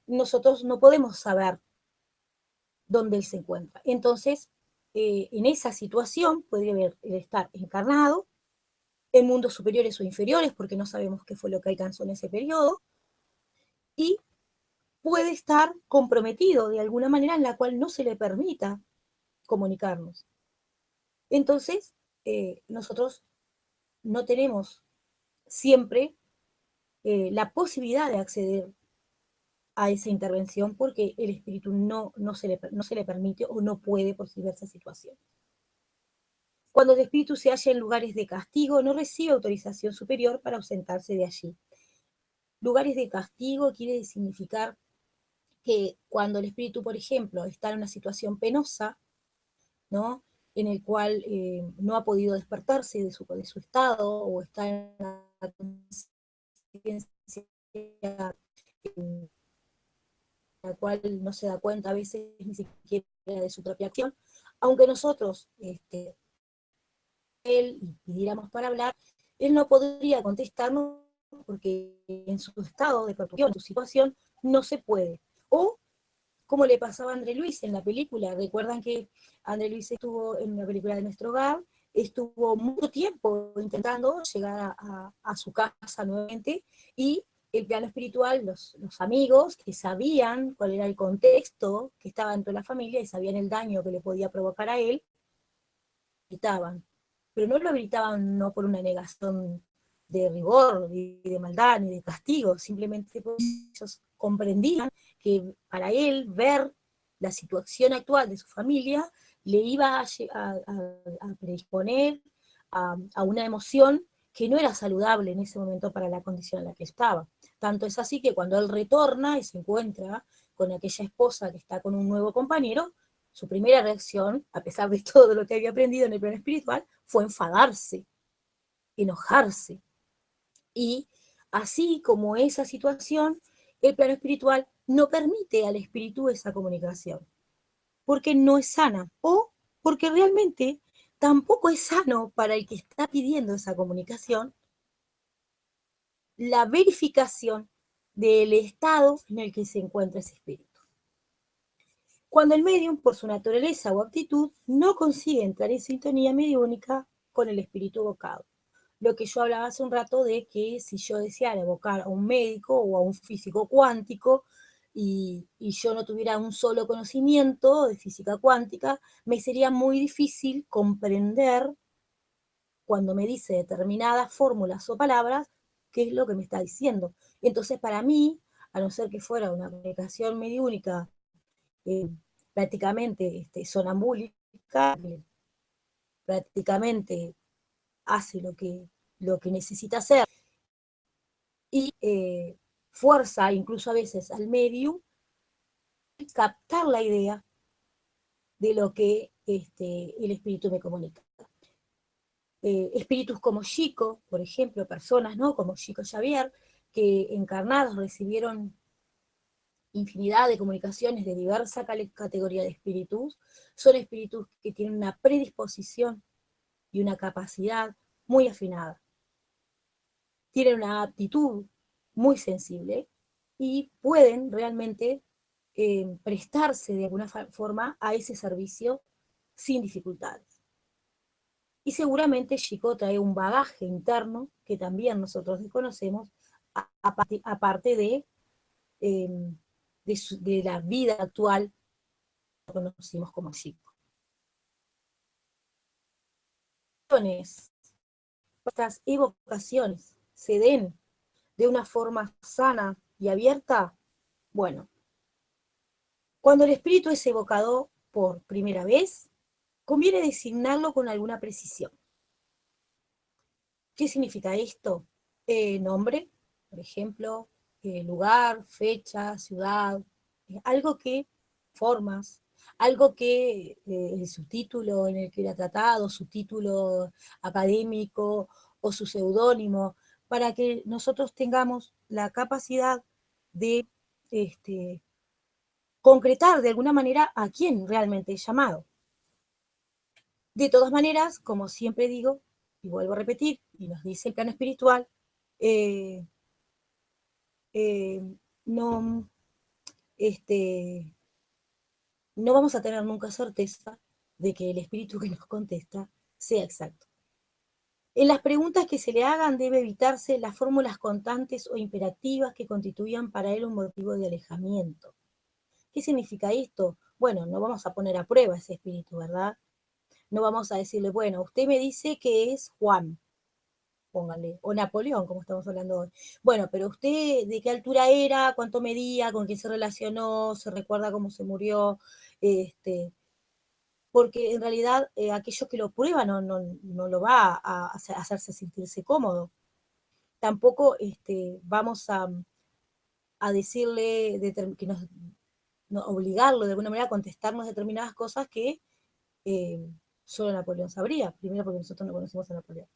nosotros no podemos saber dónde él se encuentra. Entonces, en esa situación podría estar encarnado en mundos superiores o inferiores, porque no sabemos qué fue lo que alcanzó en ese periodo, y puede estar comprometido de alguna manera en la cual no se le permita comunicarnos. Entonces, nosotros no tenemos siempre la posibilidad de acceder a esa intervención porque el espíritu no se le permite o no puede por diversas situaciones. Cuando el espíritu se halla en lugares de castigo, no recibe autorización superior para ausentarse de allí. Lugares de castigo quiere significar que cuando el espíritu, por ejemplo, está en una situación penosa, ¿no? En el cual no ha podido despertarse de su estado o está en una conciencia en la cual no se da cuenta a veces ni siquiera de su propia acción, aunque nosotros él y pidiéramos para hablar, él no podría contestarnos porque en su estado de perturbación, en su situación, no se puede. O como le pasaba a André Luis en la película, recuerdan que André Luis estuvo en una película de Nuestro Hogar, estuvo mucho tiempo intentando llegar a su casa nuevamente, y el plano espiritual, los amigos que sabían cuál era el contexto que estaba dentro de la familia y sabían el daño que le podía provocar a él, gritaban. Pero no lo gritaban no por una negación de rigor, ni de maldad, ni de castigo, simplemente porque ellos comprendían que para él ver la situación actual de su familia le iba a predisponer a una emoción que no era saludable en ese momento para la condición en la que estaba. Tanto es así que cuando él retorna y se encuentra con aquella esposa que está con un nuevo compañero, su primera reacción, a pesar de todo lo que había aprendido en el plano espiritual, fue enfadarse, enojarse. Y así como esa situación, el plano espiritual no permite al espíritu esa comunicación, porque no es sana, o porque realmente tampoco es sano para el que está pidiendo esa comunicación la verificación del estado en el que se encuentra ese espíritu. Cuando el medium, por su naturaleza o actitud, no consigue entrar en sintonía mediúnica con el espíritu evocado. Lo que yo hablaba hace un rato de que si yo deseara evocar a un médico o a un físico cuántico y yo no tuviera un solo conocimiento de física cuántica, me sería muy difícil comprender cuando me dice determinadas fórmulas o palabras qué es lo que me está diciendo. Entonces, para mí, a no ser que fuera una comunicación mediúnica eh, prácticamente sonambúlica, prácticamente hace lo que necesita hacer y fuerza incluso a veces al medium captar la idea de lo que el espíritu me comunica. espíritus como Chico, por ejemplo, personas, ¿no?, como Chico Xavier, que encarnados recibieron infinidad de comunicaciones de diversa categoría de espíritus, son espíritus que tienen una predisposición y una capacidad muy afinada. Tienen una aptitud muy sensible y pueden realmente prestarse de alguna forma a ese servicio sin dificultades. Y seguramente Chico trae un bagaje interno que también nosotros desconocemos, aparte de la vida actual que conocimos como Chico. Estas evocaciones se den de una forma sana y abierta. Bueno, cuando el espíritu es evocado por primera vez, conviene designarlo con alguna precisión. ¿Qué significa esto? Nombre, por ejemplo, lugar, fecha, ciudad, algo que, formas, algo que el subtítulo en el que era tratado, su título académico o su seudónimo, para que nosotros tengamos la capacidad de concretar de alguna manera a quién realmente es llamado. De todas maneras, como siempre digo, y vuelvo a repetir, y nos dice el plano espiritual, no, no vamos a tener nunca certeza de que el espíritu que nos contesta sea exacto. En las preguntas que se le hagan debe evitarse las fórmulas constantes o imperativas que constituyan para él un motivo de alejamiento. ¿Qué significa esto? Bueno, no vamos a poner a prueba ese espíritu, ¿verdad? No vamos a decirle, bueno, usted me dice que es Juan, póngale, o Napoleón, como estamos hablando hoy. Bueno, pero usted, ¿de qué altura era? ¿Cuánto medía? ¿Con quién se relacionó? ¿Se recuerda cómo se murió? Porque en realidad aquello que lo prueba no lo va a hacerse sentirse cómodo. Tampoco vamos a decirle que obligarlo de alguna manera a contestarnos determinadas cosas que solo Napoleón sabría, primero porque nosotros no conocemos a Napoleón.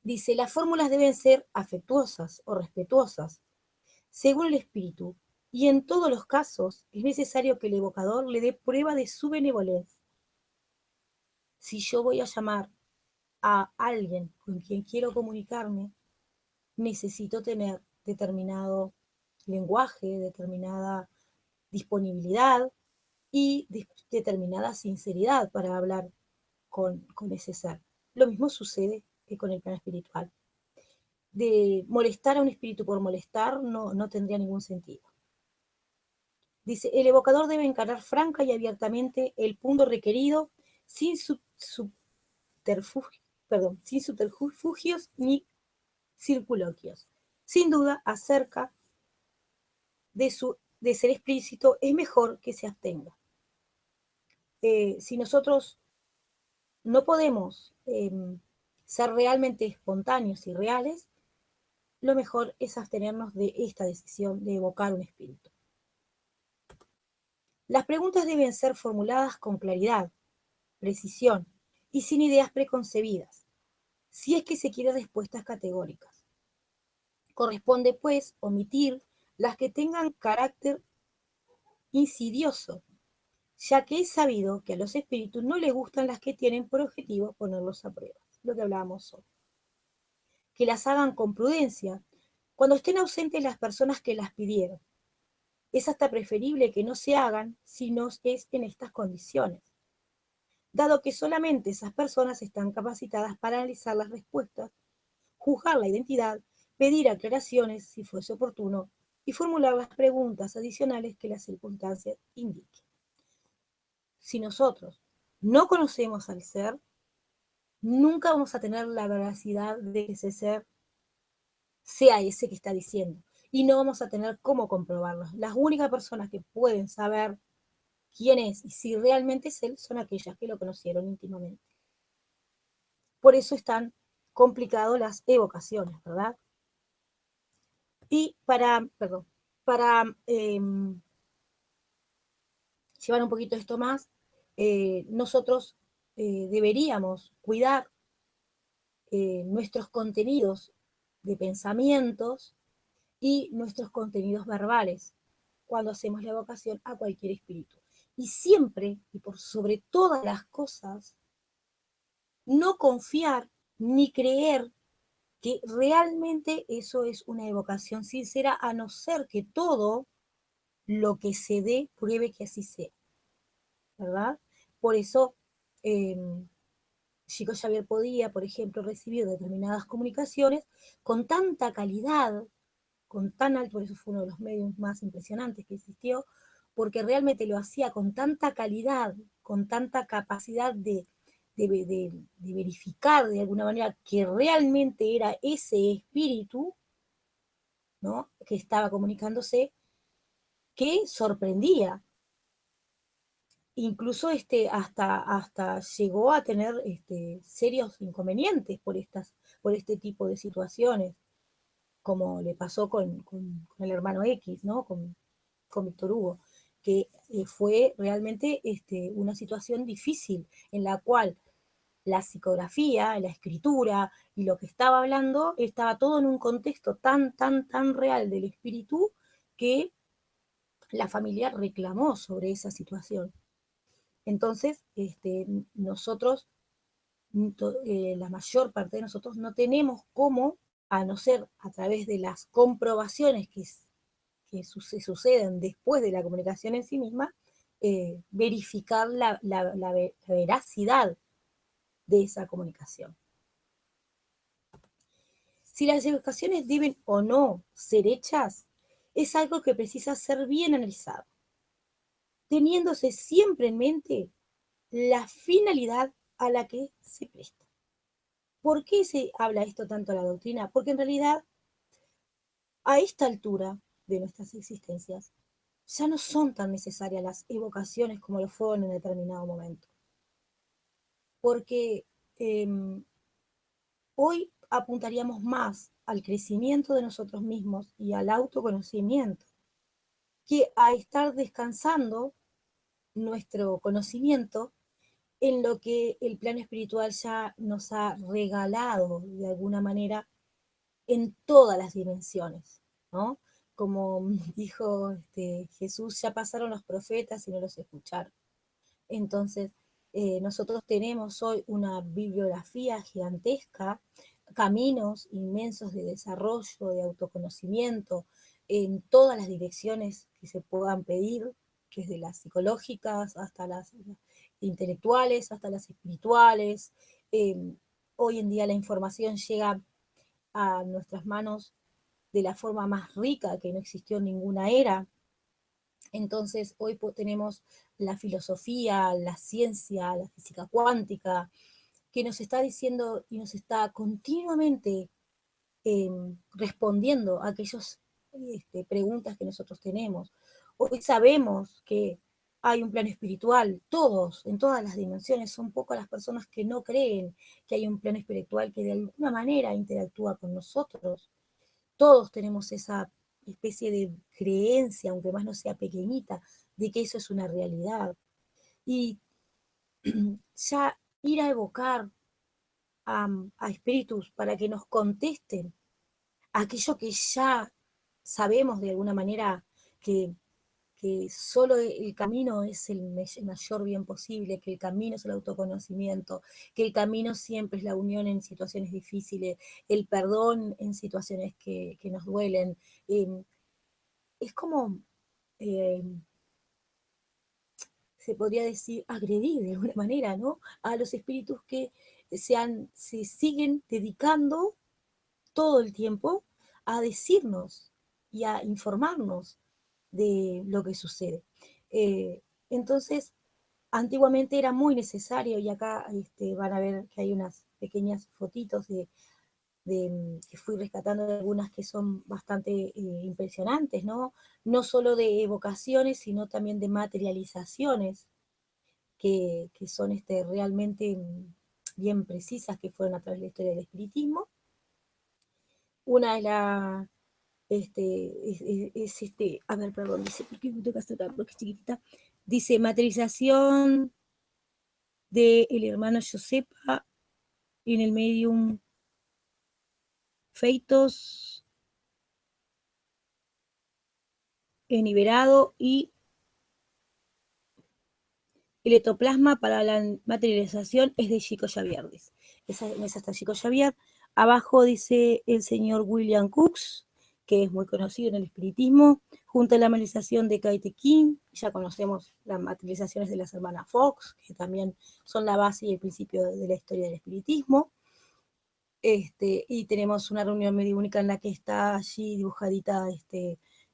Dice, las fórmulas deben ser afectuosas o respetuosas, según el espíritu, y en todos los casos es necesario que el evocador le dé prueba de su benevolencia. Si yo voy a llamar a alguien con quien quiero comunicarme, necesito tener determinado lenguaje, determinada disponibilidad y determinada sinceridad para hablar con ese ser. Lo mismo sucede que con el plano espiritual. De molestar a un espíritu por molestar no tendría ningún sentido. Dice, el evocador debe encarar franca y abiertamente el punto requerido sin subterfugios ni circunloquios. Sin duda, acerca de ser explícito, es mejor que se abstenga. Si nosotros no podemos ser realmente espontáneos y reales, lo mejor es abstenernos de esta decisión de evocar un espíritu. Las preguntas deben ser formuladas con claridad, precisión y sin ideas preconcebidas, si es que se quiere respuestas categóricas. Corresponde, pues, omitir las que tengan carácter insidioso, ya que es sabido que a los espíritus no les gustan las que tienen por objetivo ponerlos a prueba, lo que hablábamos hoy. Que las hagan con prudencia cuando estén ausentes las personas que las pidieron. Es hasta preferible que no se hagan si no es en estas condiciones, dado que solamente esas personas están capacitadas para analizar las respuestas, juzgar la identidad, pedir aclaraciones si fuese oportuno y formular las preguntas adicionales que las circunstancias indiquen. Si nosotros no conocemos al ser, nunca vamos a tener la veracidad de que ese ser sea ese que está diciendo. Y no vamos a tener cómo comprobarlo. Las únicas personas que pueden saber quién es y si realmente es él son aquellas que lo conocieron íntimamente. Por eso es tan complicado las evocaciones, ¿verdad? Y para llevar un poquito esto más, nosotros deberíamos cuidar nuestros contenidos de pensamientos y nuestros contenidos verbales cuando hacemos la evocación a cualquier espíritu. Y siempre, y por sobre todas las cosas, no confiar ni creer que realmente eso es una evocación sincera, a no ser que todo lo que se dé pruebe que así sea, ¿verdad? Por eso, Chico Xavier podía, por ejemplo, recibir determinadas comunicaciones con tanta calidad, con tan alto, por eso fue uno de los medios más impresionantes que existió, porque realmente lo hacía con tanta calidad, con tanta capacidad de verificar de alguna manera que realmente era ese espíritu, ¿no?, que estaba comunicándose, que sorprendía. Incluso hasta llegó a tener serios inconvenientes por este tipo de situaciones, como le pasó con el hermano X, ¿no? Con Víctor Hugo, que fue realmente una situación difícil en la cual la psicografía, la escritura y lo que estaba hablando estaba todo en un contexto tan real del espíritu que la familia reclamó sobre esa situación. Entonces, nosotros, la mayor parte de nosotros, no tenemos cómo, a no ser a través de las comprobaciones que suceden después de la comunicación en sí misma, verificar la veracidad de esa comunicación. Si las evocaciones deben o no ser hechas, es algo que precisa ser bien analizado, teniéndose siempre en mente la finalidad a la que se presta. ¿Por qué se habla esto tanto en la doctrina? Porque en realidad, a esta altura de nuestras existencias, ya no son tan necesarias las evocaciones como lo fueron en determinado momento. Porque hoy apuntaríamos más al crecimiento de nosotros mismos y al autoconocimiento, que a estar descansando nuestro conocimiento en lo que el plano espiritual ya nos ha regalado de alguna manera en todas las dimensiones, ¿no? Como dijo Jesús, ya pasaron los profetas y no los escucharon. Entonces, nosotros tenemos hoy una bibliografía gigantesca, caminos inmensos de desarrollo, de autoconocimiento, en todas las direcciones que se puedan pedir, desde las psicológicas hasta las intelectuales, hasta las espirituales. Hoy en día la información llega a nuestras manos de la forma más rica que no existió en ninguna era. Entonces hoy tenemos la filosofía, la ciencia, la física cuántica, que nos está diciendo y nos está continuamente respondiendo a aquellas preguntas que nosotros tenemos. Hoy sabemos que hay un plano espiritual, todos, en todas las dimensiones, son pocas las personas que no creen que hay un plano espiritual que de alguna manera interactúa con nosotros. Todos tenemos esa especie de creencia, aunque más no sea pequeñita, de que eso es una realidad. Y ya ir a evocar a espíritus para que nos contesten aquello que ya sabemos de alguna manera que solo el camino es el mayor bien posible, que el camino es el autoconocimiento, que el camino siempre es la unión en situaciones difíciles, el perdón en situaciones que nos duelen. Es como, eh, se podría decir, agredir de alguna manera, ¿no?, a los espíritus que se siguen dedicando todo el tiempo a decirnos y a informarnos de lo que sucede. Entonces, antiguamente era muy necesario, y acá van a ver que hay unas pequeñas fotitos que fui rescatando de algunas que son bastante impresionantes, ¿no? No solo de evocaciones, sino también de materializaciones que son realmente bien precisas, que fueron a través de la historia del espiritismo. Una es la, a ver, perdón, dice, ¿por qué me toca acá? Porque es chiquitita. Dice, materialización del hermano Josepa en el medium feitos liberado y el etoplasma para la materialización es de Chico Xavier, dice. Esa está Chico Xavier. Abajo dice el señor William Crookes, que es muy conocido en el espiritismo, junto a la materialización de Kaite King. Ya conocemos las materializaciones de las hermanas Fox, que también son la base y el principio de la historia del espiritismo. Y tenemos una reunión mediúnica en la que está allí dibujadita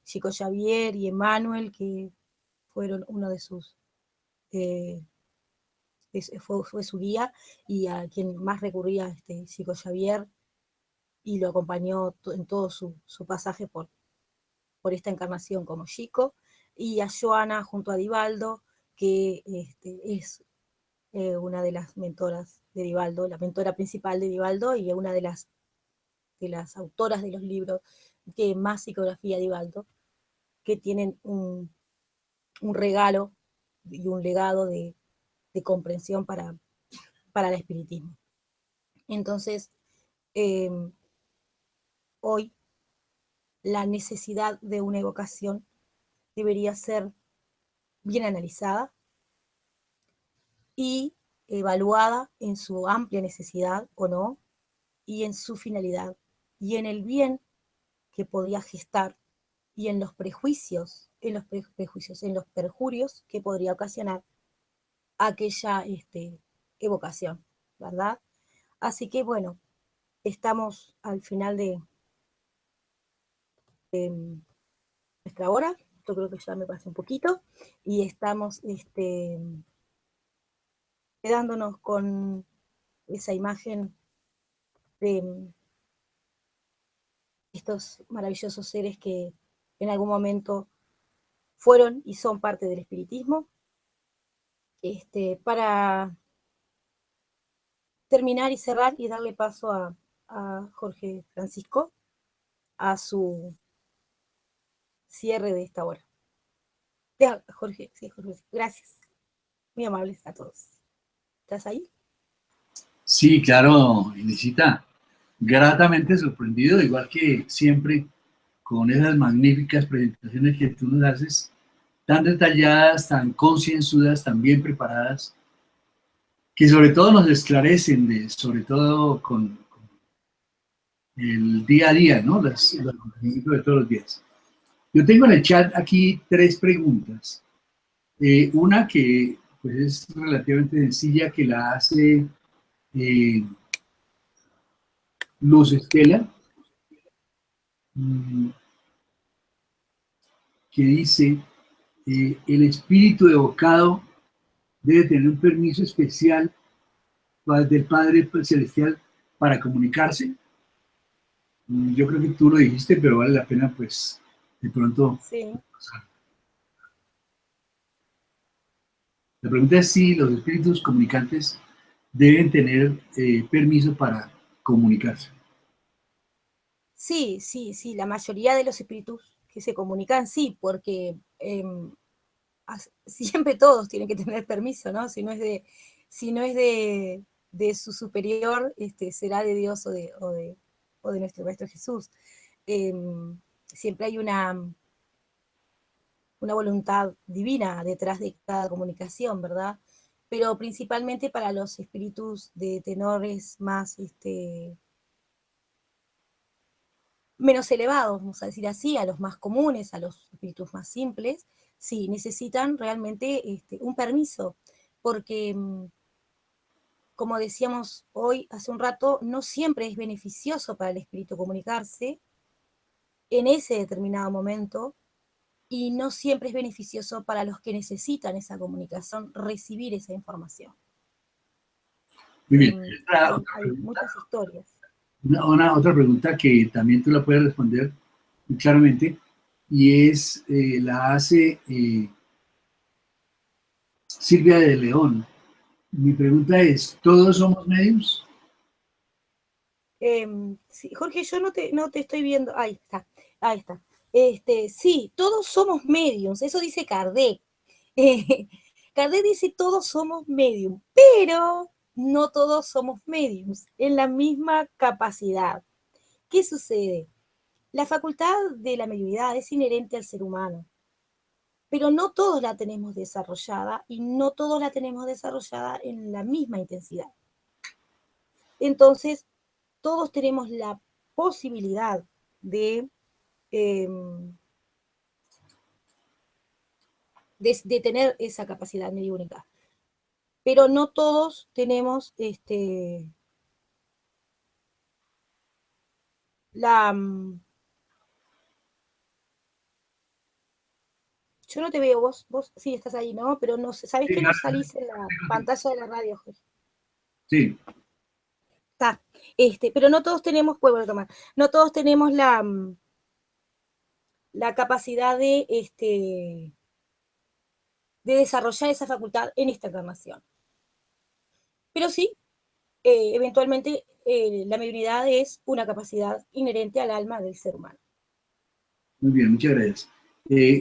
Chico Xavier y Emmanuel, que fueron uno de sus fue su guía y a quien más recurría Chico Xavier, y lo acompañó en todo su pasaje por esta encarnación como Chico, y a Joana junto a Divaldo, que es una de las mentoras de Divaldo, la mentora principal de Divaldo, y una de las autoras de los libros que más psicografía Divaldo, que tienen un regalo y un legado de comprensión para el espiritismo. Entonces, hoy la necesidad de una evocación debería ser bien analizada y evaluada en su amplia necesidad o no, y en su finalidad, y en el bien que podría gestar, y en los prejuicios, en los perjurios que podría ocasionar aquella evocación, ¿verdad? Así que bueno, estamos al final de nuestra hora. Yo creo que ya me pasé un poquito, y estamos quedándonos con esa imagen de estos maravillosos seres que en algún momento fueron y son parte del espiritismo. Para terminar y cerrar y darle paso a Jorge Francisco a su cierre de esta hora. Jorge, sí, Jorge, gracias. Muy amables a todos. ¿Estás ahí? Sí, claro, Inesita. Gratamente sorprendido, igual que siempre, con esas magníficas presentaciones que tú nos haces, tan detalladas, tan concienzudas, tan bien preparadas, que sobre todo nos esclarecen, sobre todo con el día a día, ¿no? Los acontecimientos de todos los días. Yo tengo en el chat aquí 3 preguntas. Una que pues, es relativamente sencilla, que la hace Luz Estela, que dice, el espíritu evocado debe tener un permiso especial del Padre Celestial para comunicarse. Yo creo que tú lo dijiste, pero vale la pena, pues, de pronto. Sí. La pregunta es si los espíritus comunicantes deben tener permiso para comunicarse. Sí, sí, sí, la mayoría de los espíritus que se comunican, sí, porque siempre todos tienen que tener permiso, ¿no? Si no es de su superior, será de Dios o de nuestro Maestro Jesús. Siempre hay una voluntad divina detrás de cada comunicación, ¿verdad? Pero principalmente para los espíritus de tenores más menos elevados, vamos a decir así, a los más comunes, a los espíritus más simples, sí, necesitan realmente un permiso, porque, como decíamos hoy, hace un rato, no siempre es beneficioso para el espíritu comunicarse en ese determinado momento, y no siempre es beneficioso para los que necesitan esa comunicación recibir esa información. Muy bien. Hay muchas historias. Otra pregunta que también tú la puedes responder claramente, y es, la hace Silvia de León. Mi pregunta es, ¿todos somos medios? Sí, Jorge, yo no te estoy viendo. Ahí está, ahí está. Sí, todos somos mediums, eso dice Kardec. Kardec dice todos somos medium, pero no todos somos mediums en la misma capacidad. ¿Qué sucede? La facultad de la mediunidad es inherente al ser humano, pero no todos la tenemos desarrollada y no todos la tenemos desarrollada en la misma intensidad. Entonces, todos tenemos la posibilidad de tener esa capacidad mediúnica, pero no todos tenemos yo no te veo, vos sí estás ahí, ¿no? Pero no sabés Sí, que no salís en la pantalla de la radio, Jorge. sí. Está. Pero no todos tenemos, vuelvo a tomar, no todos tenemos la capacidad de desarrollar esa facultad en esta encarnación. Pero sí, eventualmente la mediunidad es una capacidad inherente al alma del ser humano. Muy bien, muchas gracias.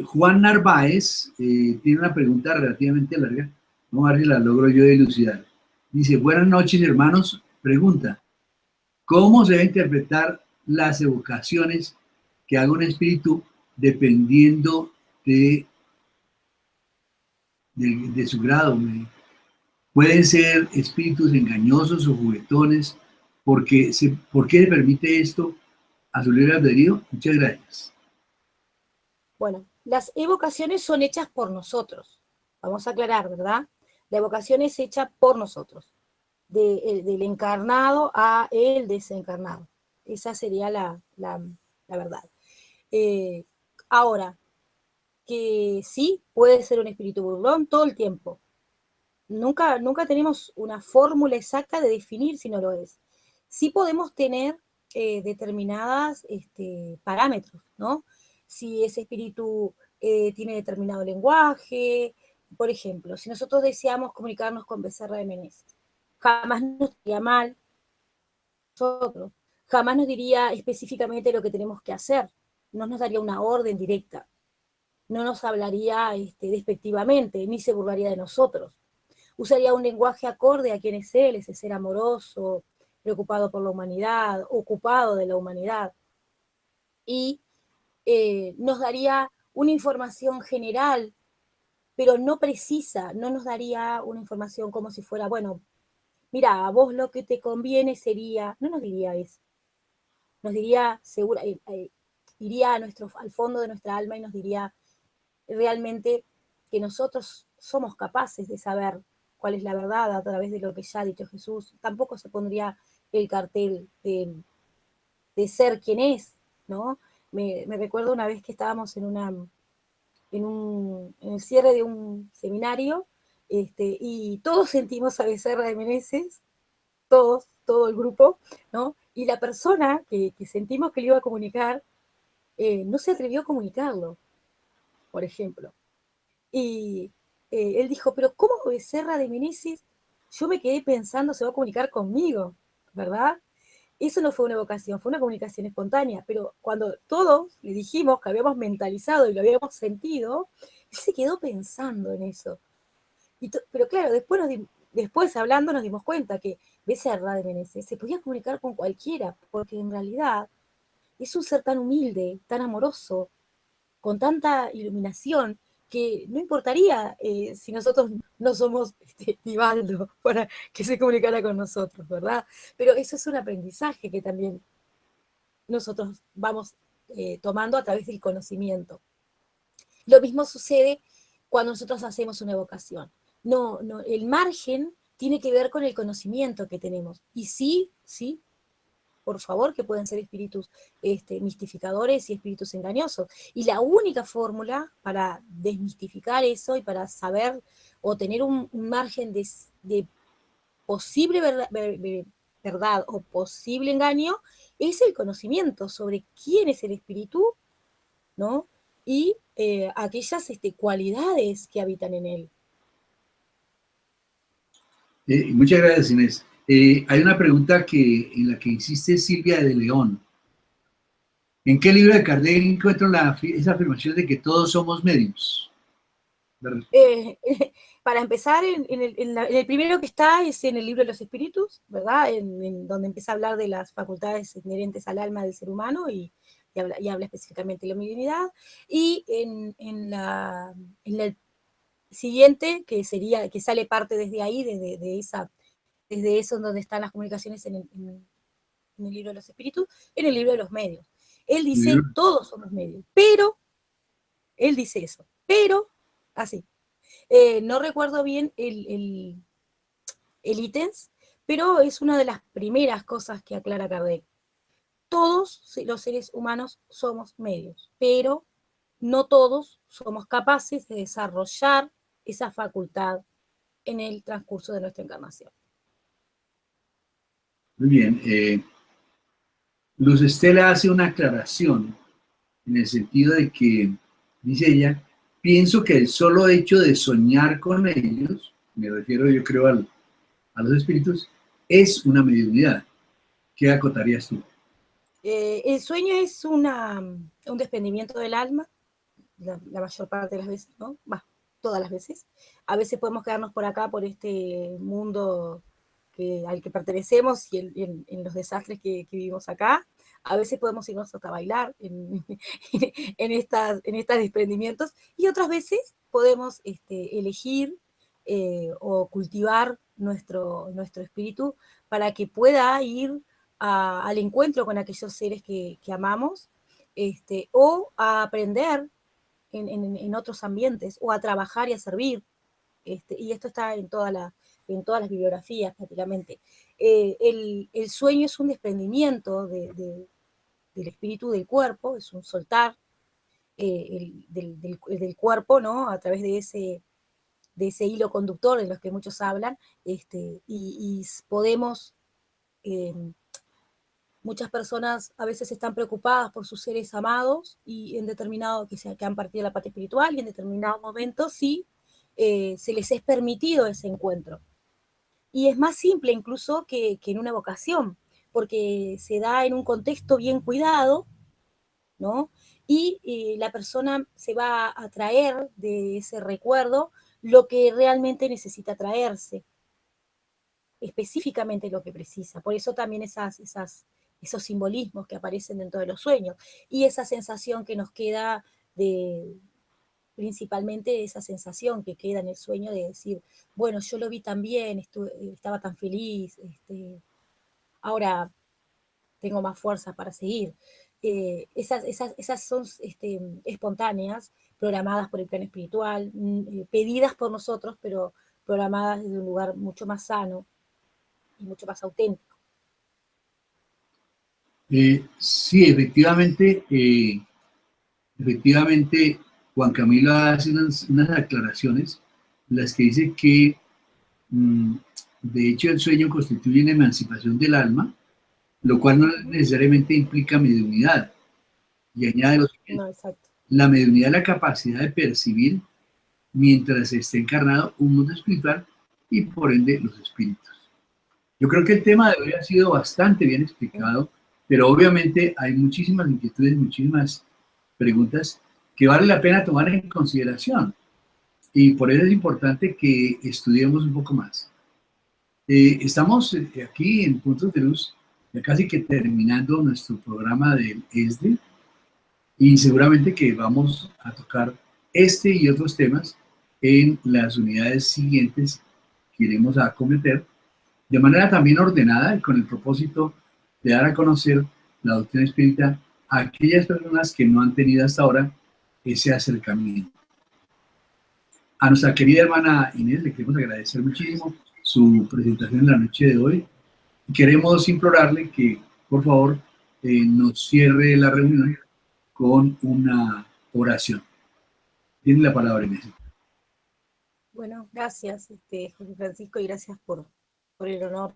Juan Narváez tiene una pregunta relativamente larga. Vamos a ver si la logro yo dilucidar. Dice, buenas noches, hermanos. Pregunta, ¿cómo se debe interpretar las evocaciones que haga un espíritu dependiendo de su grado? Pueden ser espíritus engañosos o juguetones. ¿Por qué se permite esto a su libre albedrío? Muchas gracias. Bueno, las evocaciones son hechas por nosotros. Vamos a aclarar, ¿verdad? La evocación es hecha por nosotros, del encarnado a el desencarnado. Esa sería la verdad. Ahora, que sí, puede ser un espíritu burlón todo el tiempo. Nunca tenemos una fórmula exacta de definir si no lo es. Sí podemos tener determinadas parámetros, ¿no? Si ese espíritu tiene determinado lenguaje, por ejemplo, si nosotros deseamos comunicarnos con Becerra de Meneses, jamás nos diría mal nosotros, jamás nos diría específicamente lo que tenemos que hacer, no nos daría una orden directa, no nos hablaría despectivamente, ni se burlaría de nosotros. Usaría un lenguaje acorde a quien es él, ese ser amoroso, preocupado por la humanidad, ocupado de la humanidad. Y nos daría una información general, pero no precisa, no nos daría una información como si fuera, bueno, mira, a vos lo que te conviene sería, no nos diría eso, nos diría, iría al fondo de nuestra alma y nos diría realmente que nosotros somos capaces de saber cuál es la verdad a través de lo que ya ha dicho Jesús. Tampoco se pondría el cartel de ser quien es, ¿no? Me recuerdo una vez que estábamos en el cierre de un seminario, y todos sentimos a Becerra de Meneses, todo el grupo, ¿no? Y la persona que sentimos que le iba a comunicar, no se atrevió a comunicarlo, por ejemplo. Y él dijo, pero ¿cómo Becerra de Meneses? Yo me quedé pensando, se va a comunicar conmigo, ¿verdad? Eso no fue una evocación, fue una comunicación espontánea, pero cuando todos le dijimos que habíamos mentalizado y lo habíamos sentido, él se quedó pensando en eso. Pero claro, después hablando nos dimos cuenta que Becerra de Meneses se podía comunicar con cualquiera, porque en realidad es un ser tan humilde, tan amoroso, con tanta iluminación, que no importaría si nosotros no somos Divaldo para que se comunicara con nosotros, ¿verdad? Pero eso es un aprendizaje que también nosotros vamos tomando a través del conocimiento. Lo mismo sucede cuando nosotros hacemos una evocación. No, el margen tiene que ver con el conocimiento que tenemos. Y sí, por favor, que pueden ser espíritus mistificadores y espíritus engañosos. Y la única fórmula para desmistificar eso y para saber o tener un margen de posible verdad o posible engaño es el conocimiento sobre quién es el espíritu, ¿no? Y aquellas cualidades que habitan en él. Muchas gracias, Inés. Hay una pregunta en la que insiste Silvia de León. ¿En qué libro de Kardec encuentro esa afirmación de que todos somos medios? Eh, para empezar, en el primero que está es en el libro de los espíritus, ¿verdad? Donde empieza a hablar de las facultades inherentes al alma del ser humano y habla específicamente de la mediunidad. Y en la siguiente, que sale parte desde ahí, desde eso donde están las comunicaciones en el libro de los espíritus, en el libro de los medios. Él dice, todos somos medios, pero, él dice eso, pero, así. No recuerdo bien el ítems, pero es una de las primeras cosas que aclara Kardec. Todos los seres humanos somos medios, pero no todos somos capaces de desarrollar esa facultad en el transcurso de nuestra encarnación. Muy bien. Luz Estela hace una aclaración en el sentido de que, dice ella, pienso que el solo hecho de soñar con ellos, me refiero yo creo a los espíritus, es una mediunidad. ¿Qué acotarías tú? El sueño es un desprendimiento del alma, la mayor parte de las veces, ¿no? Bah, todas las veces. A veces podemos quedarnos por acá, por este mundo al que pertenecemos y en los desastres que vivimos acá. A veces podemos irnos hasta bailar en estos desprendimientos, y otras veces podemos elegir o cultivar nuestro espíritu para que pueda ir al encuentro con aquellos seres que amamos, o a aprender en otros ambientes, o a trabajar y a servir. Y esto está en todas las bibliografías prácticamente. El sueño es un desprendimiento del espíritu del cuerpo, es un soltar del cuerpo, ¿no? A través de ese hilo conductor de los que muchos hablan, y podemos, eh, muchas personas a veces están preocupadas por sus seres amados y en determinado, que han partido de la parte espiritual, y en determinado momento sí se les es permitido ese encuentro. Y es más simple incluso que en una vocación, porque se da en un contexto bien cuidado, ¿no? Y la persona se va a traer de ese recuerdo lo que realmente necesita traerse, específicamente lo que precisa. Por eso también esos simbolismos que aparecen dentro de los sueños, y esa sensación que nos queda principalmente esa sensación que queda en el sueño de decir, bueno, yo lo vi tan bien, estaba tan feliz, ahora tengo más fuerza para seguir. Esas son espontáneas, programadas por el plano espiritual, pedidas por nosotros, pero programadas desde un lugar mucho más sano y mucho más auténtico. Sí, efectivamente, Juan Camilo hace unas aclaraciones en las que dice que, mm, de hecho, el sueño constituye una emancipación del alma, lo cual no necesariamente implica mediunidad. Y añade lo siguiente: No, exacto. la mediunidad es la capacidad de percibir, mientras esté encarnado, un mundo espiritual y por ende los espíritus. Yo creo que el tema de hoy ha sido bastante bien explicado, pero obviamente hay muchísimas inquietudes, muchísimas preguntas que vale la pena tomar en consideración, y por eso es importante que estudiemos un poco más. Estamos aquí en Puntos de Luz, ya casi que terminando nuestro programa del ESDE, y seguramente que vamos a tocar este y otros temas en las unidades siguientes que iremos a acometer de manera también ordenada y con el propósito de dar a conocer la doctrina espírita a aquellas personas que no han tenido hasta ahora ese acercamiento. A nuestra querida hermana Inés le queremos agradecer muchísimo su presentación en la noche de hoy, y queremos implorarle que por favor nos cierre la reunión con una oración. Tiene la palabra, Inés. Bueno, gracias, José Francisco, y gracias por el honor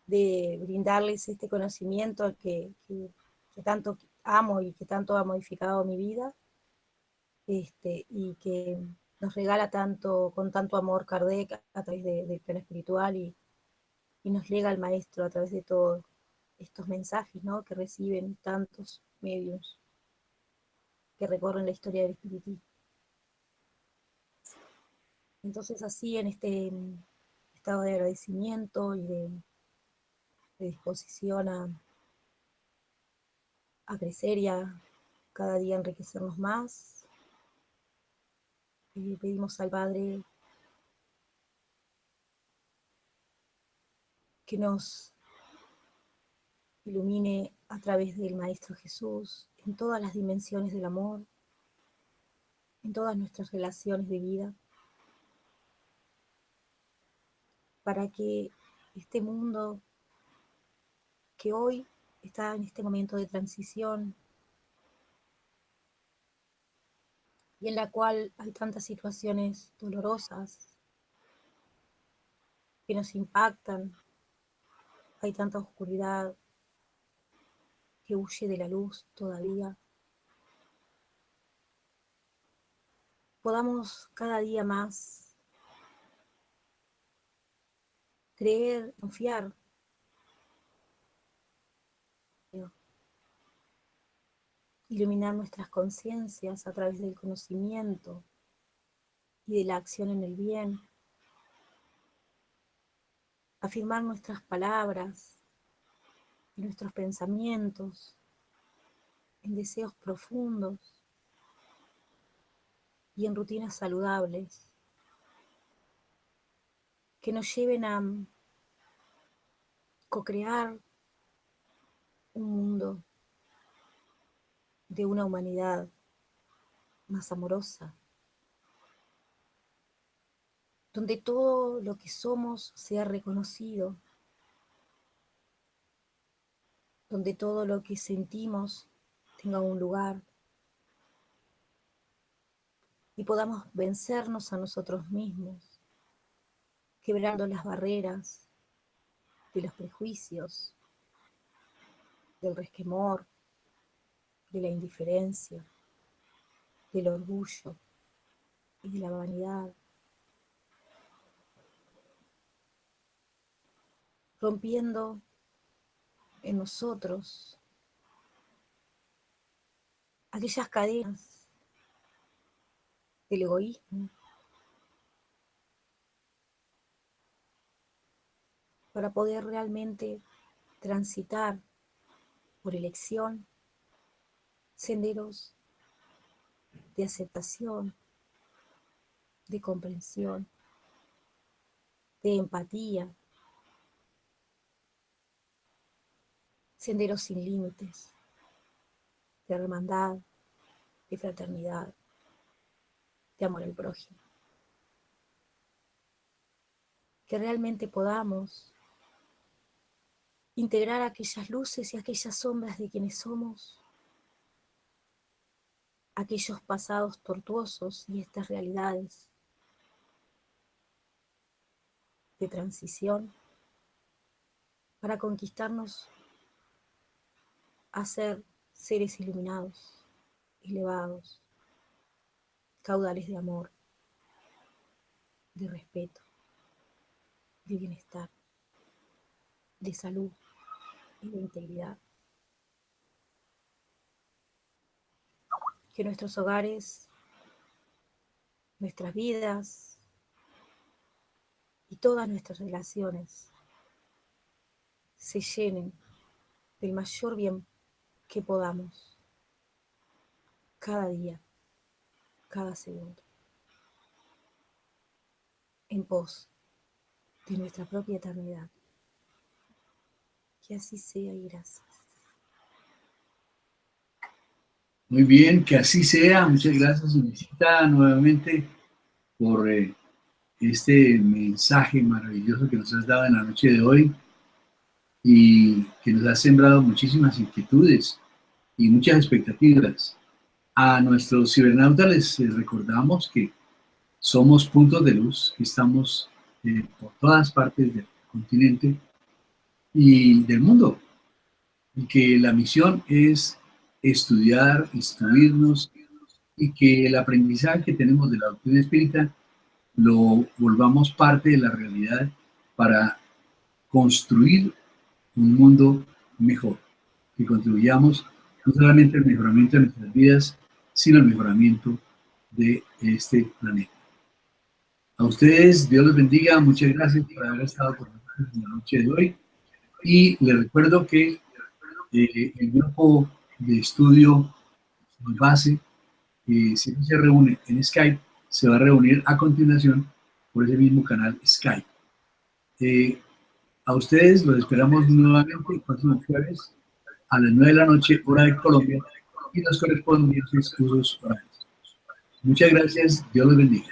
de brindarles este conocimiento que tanto amo y que tanto ha modificado mi vida, y que nos regala con tanto amor Kardec a través del plano espiritual, y nos lega al maestro a través de todos estos mensajes, ¿no?, que reciben tantos medios que recorren la historia del espiritismo. Entonces así, en este estado de agradecimiento y de disposición a crecer y a cada día enriquecernos más, y pedimos al Padre que nos ilumine a través del Maestro Jesús en todas las dimensiones del amor, en todas nuestras relaciones de vida, para que este mundo que hoy está en este momento de transición y en la cual hay tantas situaciones dolorosas que nos impactan, hay tanta oscuridad que huye de la luz todavía, podamos cada día más creer, confiar, iluminar nuestras conciencias a través del conocimiento y de la acción en el bien, afirmar nuestras palabras y nuestros pensamientos en deseos profundos y en rutinas saludables que nos lleven a co-crear un mundo de una humanidad más amorosa, donde todo lo que somos sea reconocido, donde todo lo que sentimos tenga un lugar y podamos vencernos a nosotros mismos, quebrando las barreras de los prejuicios, del resquemor, de la indiferencia, del orgullo y de la vanidad, rompiendo en nosotros aquellas cadenas del egoísmo para poder realmente transitar por elección senderos de aceptación, de comprensión, de empatía, senderos sin límites, de hermandad, de fraternidad, de amor al prójimo. Que realmente podamos integrar aquellas luces y aquellas sombras de quienes somos, aquellos pasados tortuosos y estas realidades de transición, para conquistarnos a ser seres iluminados, elevados, caudales de amor, de respeto, de bienestar, de salud y de integridad. Que nuestros hogares, nuestras vidas y todas nuestras relaciones se llenen del mayor bien que podamos, cada día, cada segundo, en pos de nuestra propia eternidad. Que así sea y gracias. Muy bien, que así sea. Muchas gracias, Inesita, nuevamente por este mensaje maravilloso que nos has dado en la noche de hoy y que nos ha sembrado muchísimas inquietudes y muchas expectativas. A nuestros cibernautas les recordamos que somos puntos de luz, que estamos por todas partes del continente y del mundo, y que la misión es estudiar, instruirnos, y que el aprendizaje que tenemos de la doctrina espírita lo volvamos parte de la realidad para construir un mundo mejor, que contribuyamos no solamente al mejoramiento de nuestras vidas, sino al mejoramiento de este planeta. A ustedes, Dios los bendiga. Muchas gracias por haber estado con nosotros en la noche de hoy. Y les recuerdo que el grupo de estudio de base, si no se reúne en Skype, se va a reunir a continuación por ese mismo canal Skype. A ustedes los esperamos nuevamente el próximo jueves a las 9 de la noche, hora de Colombia, y los correspondientes usos horarios. Muchas gracias. Dios los bendiga.